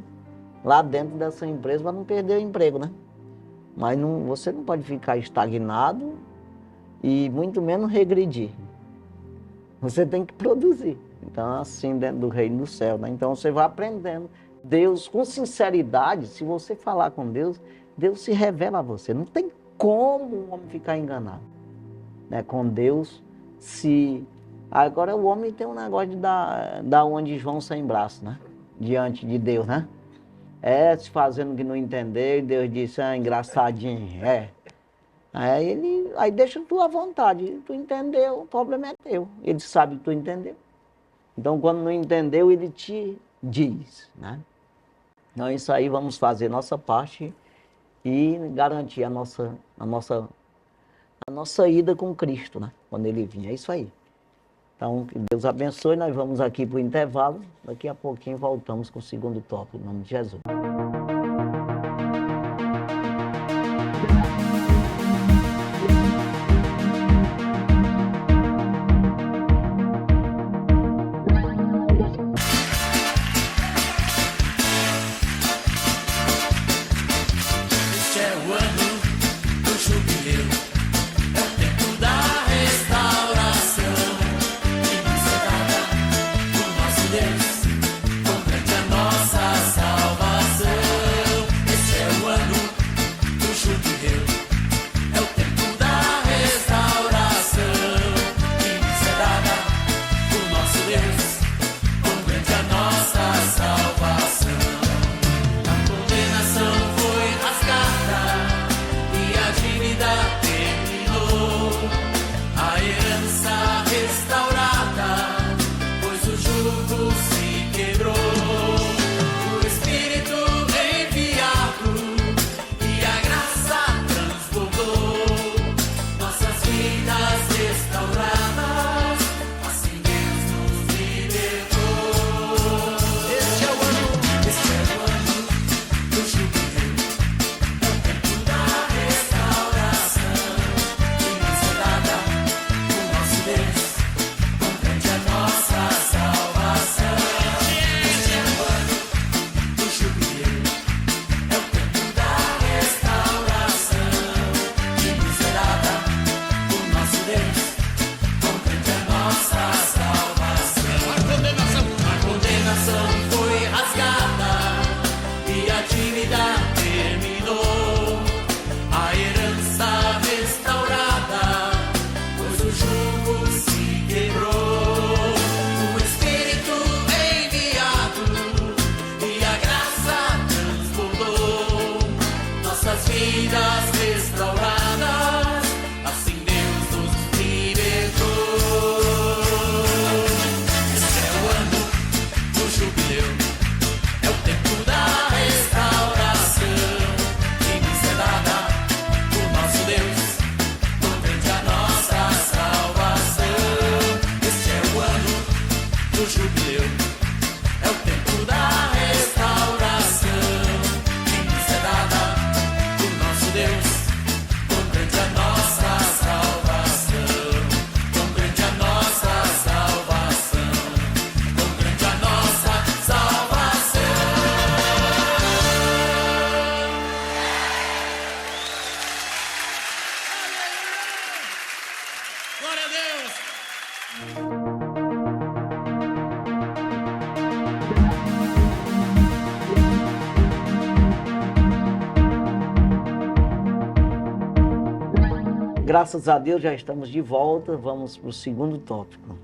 Speaker 1: lá dentro dessa empresa para não perder o emprego, né? Mas você não pode ficar estagnado e muito menos regredir. Você tem que produzir. Então, assim, dentro do reino do céu, né? Então, você vai aprendendo. Deus, com sinceridade, se você falar com Deus, Deus se revela a você. Não tem como o homem ficar enganado, né? Com Deus, Agora, o homem tem um negócio de dar onde João sem braço, né? Diante de Deus, né? Se fazendo que não entendeu, e Deus disse, engraçadinho, Aí deixa tu à vontade, tu entendeu, o problema é teu. Ele sabe que tu entendeu. Então, quando não entendeu, ele te diz, né? Então, isso aí, vamos fazer nossa parte e garantir a nossa ida com Cristo, né? Quando ele vir, é isso aí. Então, que Deus abençoe, nós vamos aqui para o intervalo, daqui a pouquinho voltamos com o segundo tópico, em nome de Jesus.
Speaker 3: É o tempo da restauração.
Speaker 1: Graças a Deus já estamos de volta, vamos para o segundo tópico.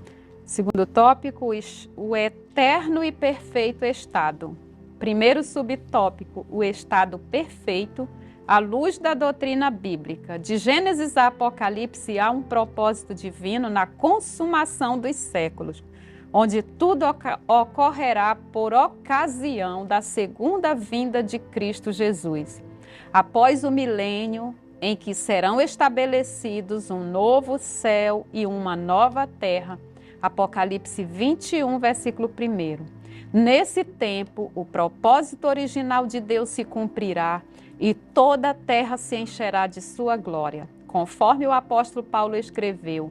Speaker 2: Segundo tópico, o eterno e perfeito estado. Primeiro subtópico, o estado perfeito, à luz da doutrina bíblica. De Gênesis a Apocalipse há um propósito divino na consumação dos séculos, onde tudo ocorrerá por ocasião da segunda vinda de Cristo Jesus. Após o milênio, em que serão estabelecidos um novo céu e uma nova terra. Apocalipse 21, versículo 1. Nesse tempo, o propósito original de Deus se cumprirá e toda a terra se encherá de sua glória. Conforme o apóstolo Paulo escreveu,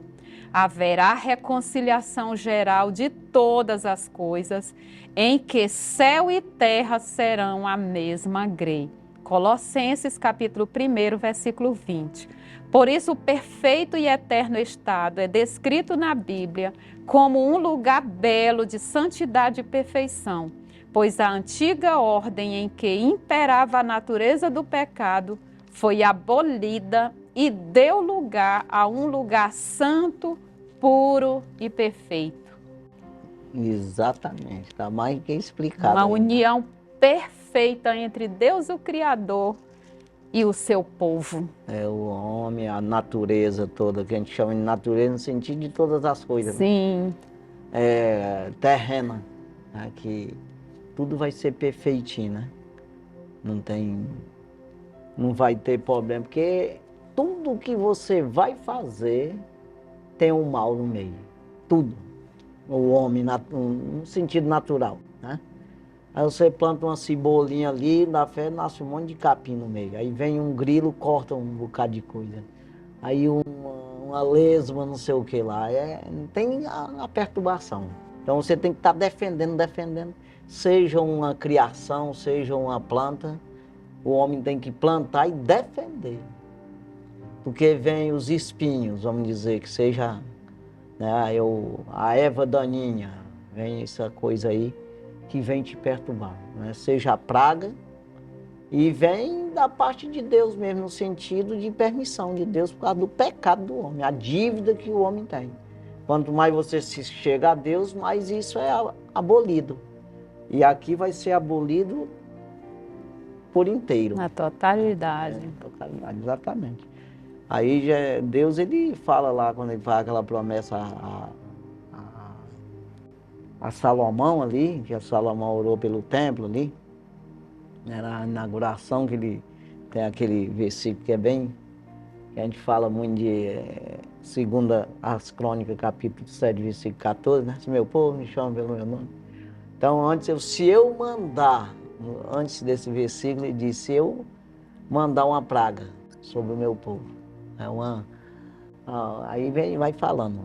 Speaker 2: haverá reconciliação geral de todas as coisas, em que céu e terra serão a mesma grei. Colossenses capítulo 1, versículo 20. Por isso, o perfeito e eterno estado é descrito na Bíblia como um lugar belo de santidade e perfeição, pois a antiga ordem em que imperava a natureza do pecado foi abolida e deu lugar a um lugar santo, puro e perfeito.
Speaker 1: Exatamente, está mais que explicado.
Speaker 2: Uma união perfeita entre Deus, o Criador, e o seu povo.
Speaker 1: É o homem, a natureza toda, que a gente chama de natureza no sentido de todas as coisas.
Speaker 2: Sim.
Speaker 1: Né? Terrena, né? Que tudo vai ser perfeitinho, né? Não vai ter problema, porque tudo que você vai fazer tem um mal no meio. Tudo. O homem, no sentido natural, né? Aí você planta uma cebolinha ali, na fé nasce um monte de capim no meio. Aí vem um grilo, corta um bocado de coisa. Aí uma lesma, não sei o que lá. Tem a perturbação. Então você tem que estar defendendo. Seja uma criação, seja uma planta, o homem tem que plantar e defender. Porque vem os espinhos, vamos dizer, que seja, né, a erva daninha, vem essa coisa aí, que vem te perturbar, né? Seja a praga, e vem da parte de Deus mesmo, no sentido de permissão de Deus por causa do pecado do homem, a dívida que o homem tem. Quanto mais você se chega a Deus, mais isso é abolido. E aqui vai ser abolido por inteiro.
Speaker 2: Na totalidade.
Speaker 1: Totalidade, exatamente. Aí Deus, ele fala lá, quando ele faz aquela promessa a Salomão ali, que a Salomão orou pelo templo ali, era a inauguração, que ele tem aquele versículo que é bem, que a gente fala muito de segunda as Crônicas, capítulo 7, versículo 14, né? Se meu povo me chama pelo meu nome. Então, se eu mandar, antes desse versículo, ele diz, se eu mandar uma praga sobre o meu povo, aí vai falando,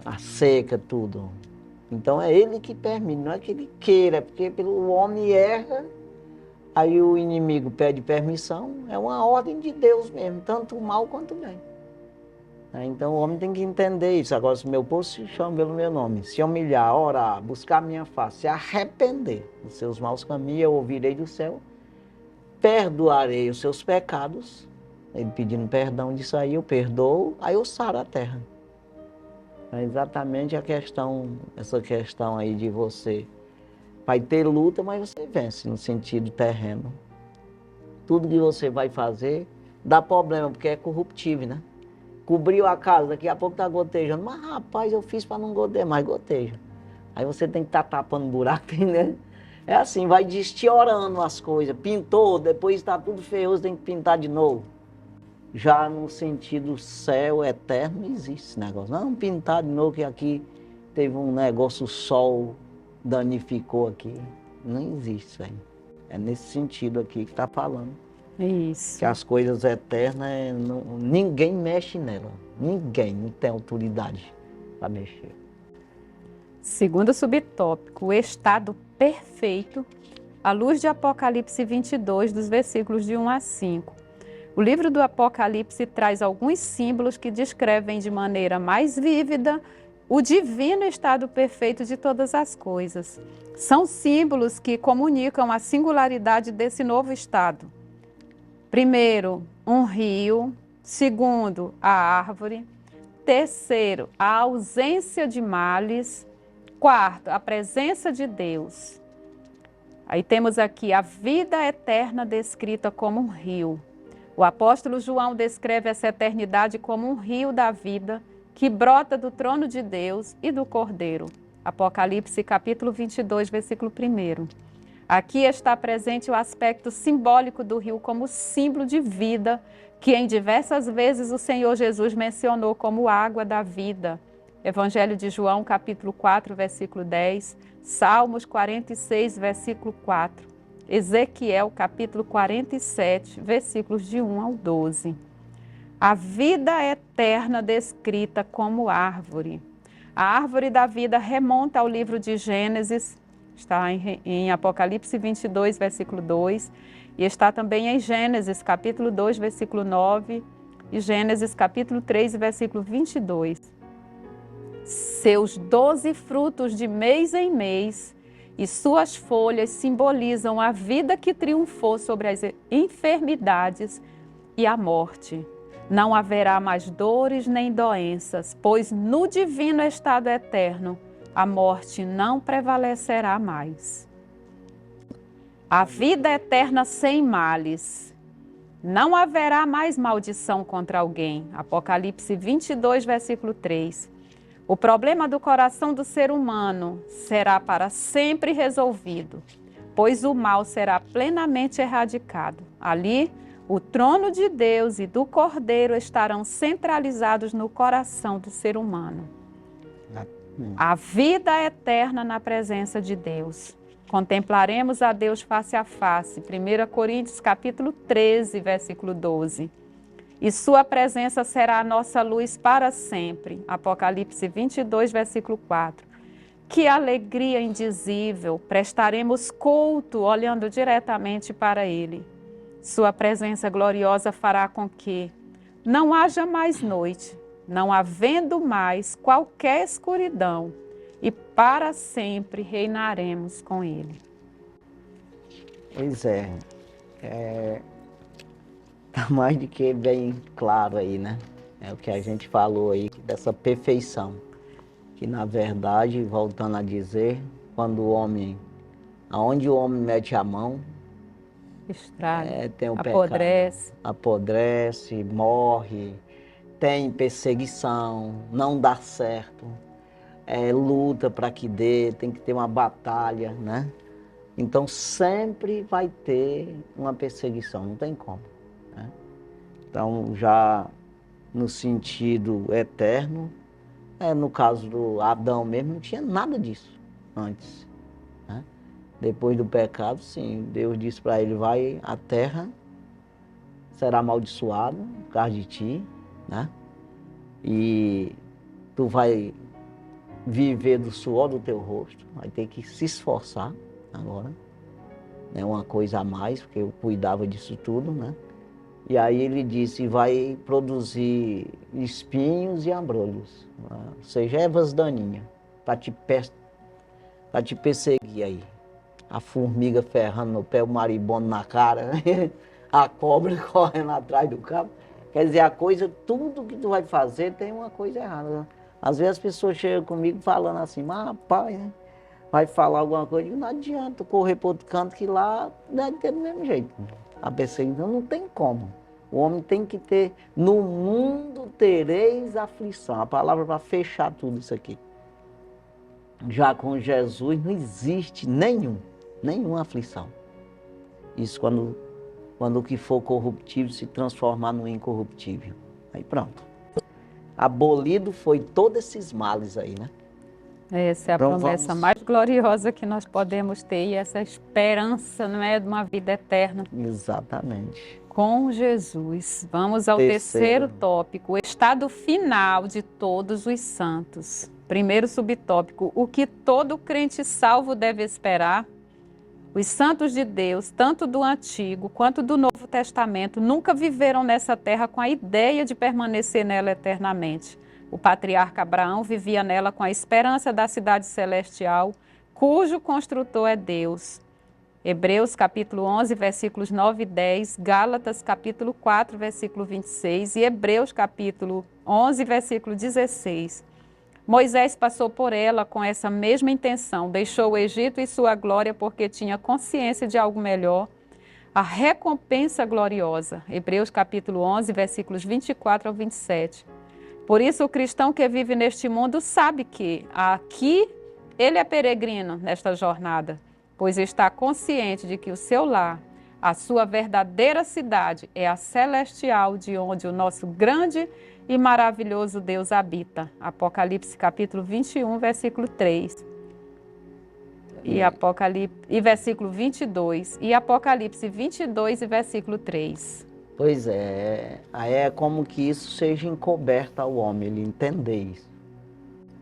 Speaker 1: a seca, tudo. Então é ele que permite, não é que ele queira, porque o homem erra, aí o inimigo pede permissão, é uma ordem de Deus mesmo, tanto o mal quanto o bem. Então o homem tem que entender isso. Agora, se meu povo se chama pelo meu nome, se humilhar, orar, buscar a minha face, se arrepender dos seus maus caminhos, eu ouvirei do céu, perdoarei os seus pecados. Ele pedindo perdão disso aí, eu perdoo, aí eu saro a terra. É exatamente essa questão aí de você vai ter luta, mas você vence no sentido terreno. Tudo que você vai fazer dá problema, porque é corruptível, né? Cobriu a casa, daqui a pouco está gotejando. Mas rapaz, eu fiz para não gotejar, mas goteja. Aí você tem que estar tapando buraco, né? É assim, vai destiorando as coisas. Pintou, depois está tudo feioso, tem que pintar de novo. Já no sentido céu eterno, não existe esse negócio. Não, pintar de novo, que aqui teve um negócio, o sol danificou aqui. Não existe isso aí. É nesse sentido aqui que está falando.
Speaker 2: Isso.
Speaker 1: Que as coisas eternas, ninguém mexe nela. Ninguém, não tem autoridade para mexer.
Speaker 2: Segundo subtópico, o estado perfeito, à luz de Apocalipse 22, dos versículos de 1 a 5. O livro do Apocalipse traz alguns símbolos que descrevem de maneira mais vívida o divino estado perfeito de todas as coisas. São símbolos que comunicam a singularidade desse novo estado. Primeiro, um rio. Segundo, a árvore. Terceiro, a ausência de males. Quarto, a presença de Deus. Aí temos aqui a vida eterna descrita como um rio. O apóstolo João descreve essa eternidade como um rio da vida que brota do trono de Deus e do Cordeiro. Apocalipse capítulo 22, versículo 1. Aqui está presente o aspecto simbólico do rio como símbolo de vida, que em diversas vezes o Senhor Jesus mencionou como água da vida. Evangelho de João, capítulo 4, versículo 10, Salmos 46, versículo 4, Ezequiel, capítulo 47, versículos de 1 ao 12. A vida eterna descrita como árvore. A árvore da vida remonta ao livro de Gênesis, está em Apocalipse 22, versículo 2, e está também em Gênesis, capítulo 2, versículo 9, e Gênesis, capítulo 3, versículo 22. Seus 12 frutos de mês em mês e suas folhas simbolizam a vida que triunfou sobre as enfermidades e a morte. Não haverá mais dores nem doenças, pois no divino estado eterno a morte não prevalecerá mais. A vida eterna sem males. Não haverá mais maldição contra alguém. Apocalipse 22, versículo 3. O problema do coração do ser humano será para sempre resolvido, pois o mal será plenamente erradicado. Ali, o trono de Deus e do Cordeiro estarão centralizados no coração do ser humano. A vida eterna na presença de Deus. Contemplaremos a Deus face a face. 1 Coríntios capítulo 13, versículo 12. E sua presença será a nossa luz para sempre. Apocalipse 22, versículo 4. Que alegria indizível, prestaremos culto olhando diretamente para Ele. Sua presença gloriosa fará com que não haja mais noite, não havendo mais qualquer escuridão, e para sempre reinaremos com Ele.
Speaker 1: Pois é, tá mais do que bem claro aí, né? É o que a gente falou aí, dessa perfeição. Que na verdade, voltando a dizer, quando o homem, aonde o homem mete a mão,
Speaker 2: estraga,
Speaker 1: tem o
Speaker 2: apodrece.
Speaker 1: Pecado, apodrece, morre, tem perseguição, não dá certo, luta para que dê, tem que ter uma batalha, né? Então sempre vai ter uma perseguição, não tem como, né? Então já no sentido eterno, no caso do Adão mesmo, não tinha nada disso antes, né? Depois do pecado, sim, Deus disse para ele, a terra será amaldiçoada por causa de ti, né? E tu vai viver do suor do teu rosto, vai ter que se esforçar agora, né? Uma coisa a mais, porque eu cuidava disso tudo, né? E aí ele disse, vai produzir espinhos e abrolhos, ou seja, ervas daninhas, para te perseguir aí. A formiga ferrando no pé, o maribondo na cara, a cobra correndo atrás do cabo. Quer dizer, a coisa, tudo que tu vai fazer tem uma coisa errada, né? Às vezes as pessoas chegam comigo falando assim, mas rapaz, né? Vai falar alguma coisa, não adianta correr para outro canto que lá deve ter do mesmo jeito. A perseguição não tem como. O homem tem que ter, no mundo tereis aflição. A palavra para fechar tudo isso aqui. Já com Jesus não existe nenhuma aflição. Isso quando o que for corruptível se transformar no incorruptível. Aí pronto. Abolido foi todos esses males aí, né?
Speaker 2: Essa é a promessa mais gloriosa que nós podemos ter e essa esperança, não é, de uma vida eterna.
Speaker 1: Exatamente.
Speaker 2: Com Jesus. Vamos ao terceiro tópico, o estado final de todos os santos. Primeiro subtópico, o que todo crente salvo deve esperar. Os santos de Deus, tanto do Antigo quanto do Novo Testamento, nunca viveram nessa terra com a ideia de permanecer nela eternamente. O patriarca Abraão vivia nela com a esperança da cidade celestial, cujo construtor é Deus. Hebreus capítulo 11, versículos 9 e 10, Gálatas capítulo 4, versículo 26 e Hebreus capítulo 11, versículo 16. Moisés passou por ela com essa mesma intenção, deixou o Egito e sua glória porque tinha consciência de algo melhor, a recompensa gloriosa. Hebreus capítulo 11, versículos 24 ao 27. Por isso o cristão que vive neste mundo sabe que aqui ele é peregrino nesta jornada, pois está consciente de que o seu lar, a sua verdadeira cidade, é a celestial, de onde o nosso grande e maravilhoso Deus habita. Apocalipse capítulo 21, versículo 3. E versículo 22. E Apocalipse 22 e versículo 3.
Speaker 1: Pois é, aí é como que isso seja encoberto ao homem, ele entender isso.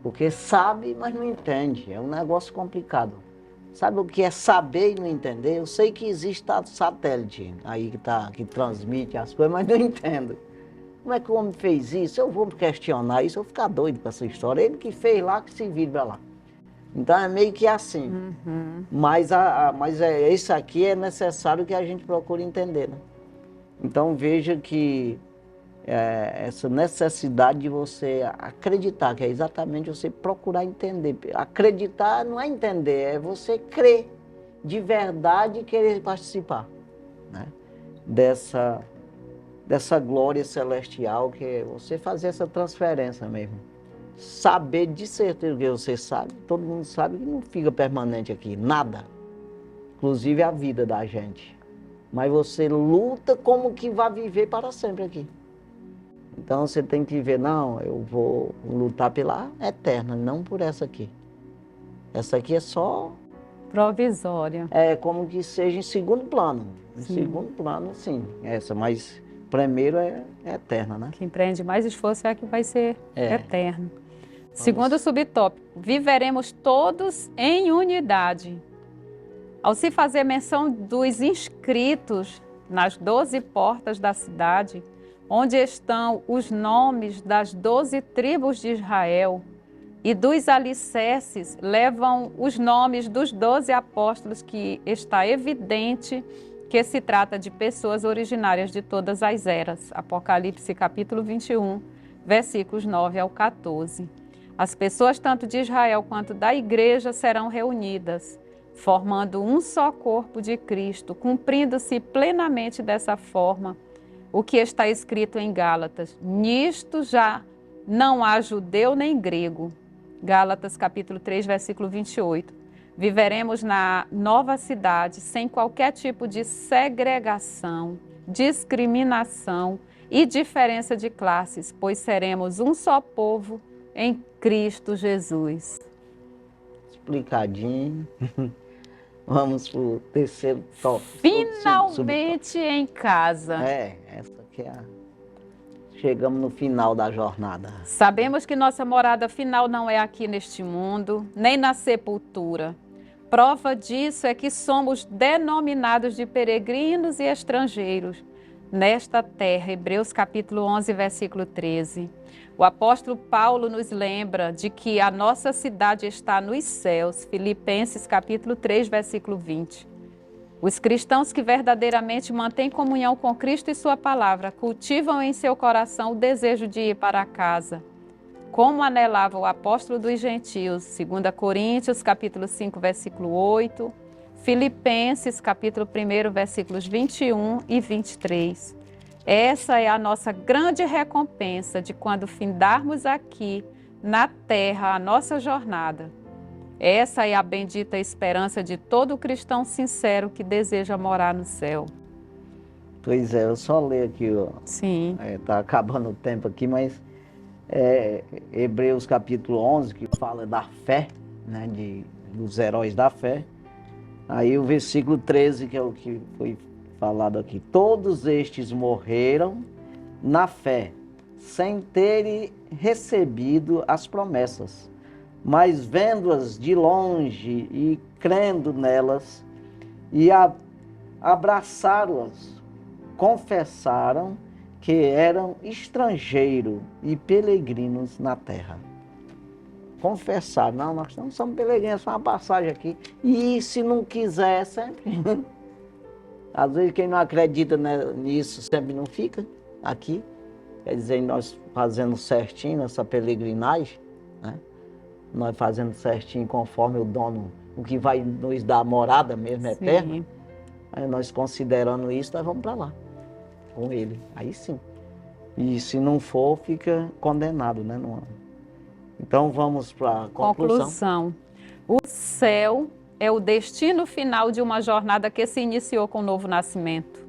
Speaker 1: Porque sabe, mas não entende, é um negócio complicado. Sabe o que é saber e não entender? Eu sei que existe satélite aí que transmite as coisas, mas não entendo. Como é que o homem fez isso? Eu vou questionar isso, eu vou ficar doido com essa história. Ele que fez lá, que se vira lá. Então é meio que assim. Mas isso aqui é necessário que a gente procure entender, né? Então veja que essa necessidade de você acreditar, que é exatamente você procurar entender. Acreditar não é entender, é você crer de verdade e querer participar, né? Dessa glória celestial, que é você fazer essa transferência mesmo. Saber de certeza que você sabe, todo mundo sabe que não fica permanente aqui, nada. Inclusive a vida da gente. Mas você luta como que vai viver para sempre aqui. Então você tem que ver, não, eu vou lutar pela eterna, não por essa aqui. Essa aqui é só...
Speaker 2: provisória.
Speaker 1: É como que seja em segundo plano. Em
Speaker 2: Sim.
Speaker 1: segundo plano, sim, essa, mas primeiro é eterna, né?
Speaker 2: Quem empreende mais esforço é que vai ser eterno.
Speaker 1: Vamos.
Speaker 2: Segundo subtópico, viveremos todos em unidade. Ao se fazer menção dos inscritos nas 12 portas da cidade, onde estão os nomes das 12 tribos de Israel, e dos alicerces levam os nomes dos 12 apóstolos, que está evidente que se trata de pessoas originárias de todas as eras. Apocalipse capítulo 21, versículos 9 ao 14. As pessoas tanto de Israel quanto da igreja serão reunidas, formando um só corpo de Cristo, cumprindo-se plenamente dessa forma o que está escrito em Gálatas. Nisto já não há judeu nem grego. Gálatas capítulo 3, versículo 28. Viveremos na nova cidade sem qualquer tipo de segregação, discriminação e diferença de classes, pois seremos um só povo em Cristo Jesus.
Speaker 1: Explicadinho. Vamos para o terceiro tópico.
Speaker 2: Finalmente em casa.
Speaker 1: Essa aqui chegamos no final da jornada.
Speaker 2: Sabemos que nossa morada final não é aqui neste mundo, nem na sepultura. Prova disso é que somos denominados de peregrinos e estrangeiros nesta terra. Hebreus capítulo 11, versículo 13. O apóstolo Paulo nos lembra de que a nossa cidade está nos céus. Filipenses capítulo 3, versículo 20. Os cristãos que verdadeiramente mantêm comunhão com Cristo e sua palavra cultivam em seu coração o desejo de ir para casa, como anelava o apóstolo dos gentios, 2 Coríntios, capítulo 5, versículo 8, Filipenses, capítulo 1, versículos 21 e 23. Essa é a nossa grande recompensa de quando findarmos aqui, na terra, a nossa jornada. Essa é a bendita esperança de todo cristão sincero que deseja morar no céu.
Speaker 1: Pois é, eu só leio aqui, ó.
Speaker 2: Sim.
Speaker 1: Tá acabando o tempo aqui, mas Hebreus capítulo 11, que fala da fé, né, dos heróis da fé. Aí o versículo 13, que é o que foi falado aqui. Todos estes morreram na fé, sem terem recebido as promessas, mas vendo-as de longe e crendo nelas, e abraçaram-as, confessaram que eram estrangeiros e peregrinos na terra. confessar, não, nós não somos peregrinos, é só uma passagem aqui. E se não quiser, sempre. Às vezes quem não acredita nisso sempre não fica aqui. Quer dizer, nós fazendo certinho nessa peregrinagem, né? Nós fazendo certinho conforme o dono, o que vai nos dar morada mesmo eterna. Aí nós considerando isso, nós vamos para lá, com ele. Aí sim. E se não for, fica condenado, né? Então vamos para a conclusão.
Speaker 2: O céu é o destino final de uma jornada que se iniciou com o novo nascimento.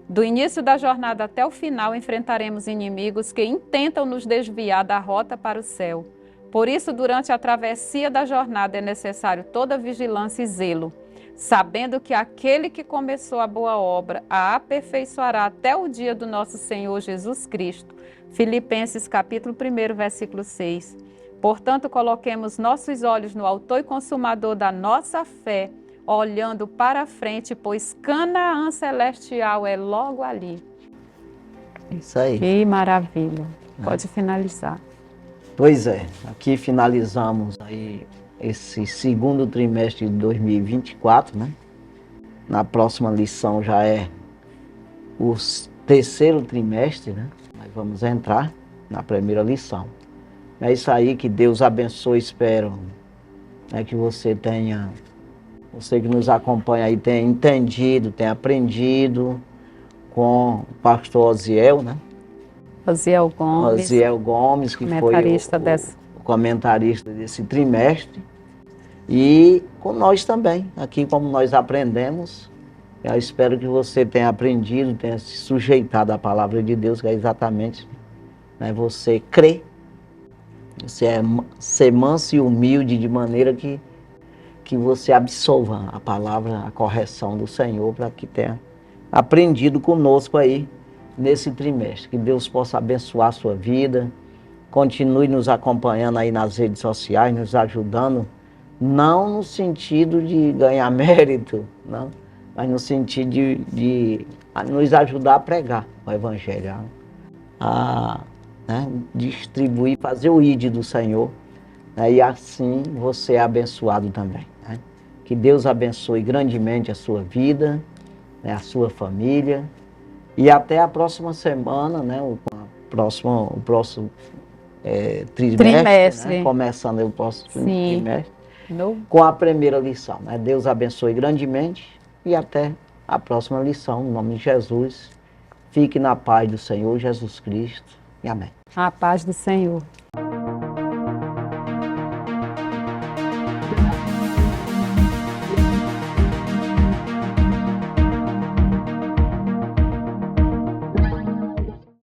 Speaker 2: Do início da jornada até o final, enfrentaremos inimigos que intentam nos desviar da rota para o céu. Por isso, durante a travessia da jornada é necessário toda vigilância e zelo, sabendo que aquele que começou a boa obra a aperfeiçoará até o dia do nosso Senhor Jesus Cristo. Filipenses capítulo 1, versículo 6. Portanto, coloquemos nossos olhos no autor e consumador da nossa fé, olhando para frente, pois Canaã celestial é logo ali.
Speaker 1: Isso aí.
Speaker 2: Que maravilha. Pode finalizar.
Speaker 1: Pois é, aqui finalizamos aí esse segundo trimestre de 2024, né? Na próxima lição já é o terceiro trimestre, né? Nós vamos entrar na primeira lição. É isso aí, que Deus abençoe, espero, né, que você que nos acompanha aí, tenha entendido, tenha aprendido com o pastor Osiel, né?
Speaker 2: Osiel Gomes.
Speaker 1: Osiel Gomes, que foi o comentarista desse trimestre. E com nós também, aqui como nós aprendemos, eu espero que você tenha aprendido, tenha se sujeitado à palavra de Deus, que é exatamente, né, você crer, você ser manso e humilde de maneira que você absorva a palavra, a correção do Senhor, para que tenha aprendido conosco aí nesse trimestre. Que Deus possa abençoar a sua vida, continue nos acompanhando aí nas redes sociais, nos ajudando, não no sentido de ganhar mérito, não, mas no sentido de nos ajudar a pregar o Evangelho, né, distribuir, fazer o ID do Senhor, né, e assim você é abençoado também. Né? Que Deus abençoe grandemente a sua vida, né, a sua família, e até a próxima semana, né, o próximo trimestre. Né, começando o próximo trimestre, com a primeira lição. Né? Deus abençoe grandemente e até a próxima lição, em nome de Jesus. Fique na paz do Senhor Jesus Cristo. E amém.
Speaker 2: A paz do Senhor.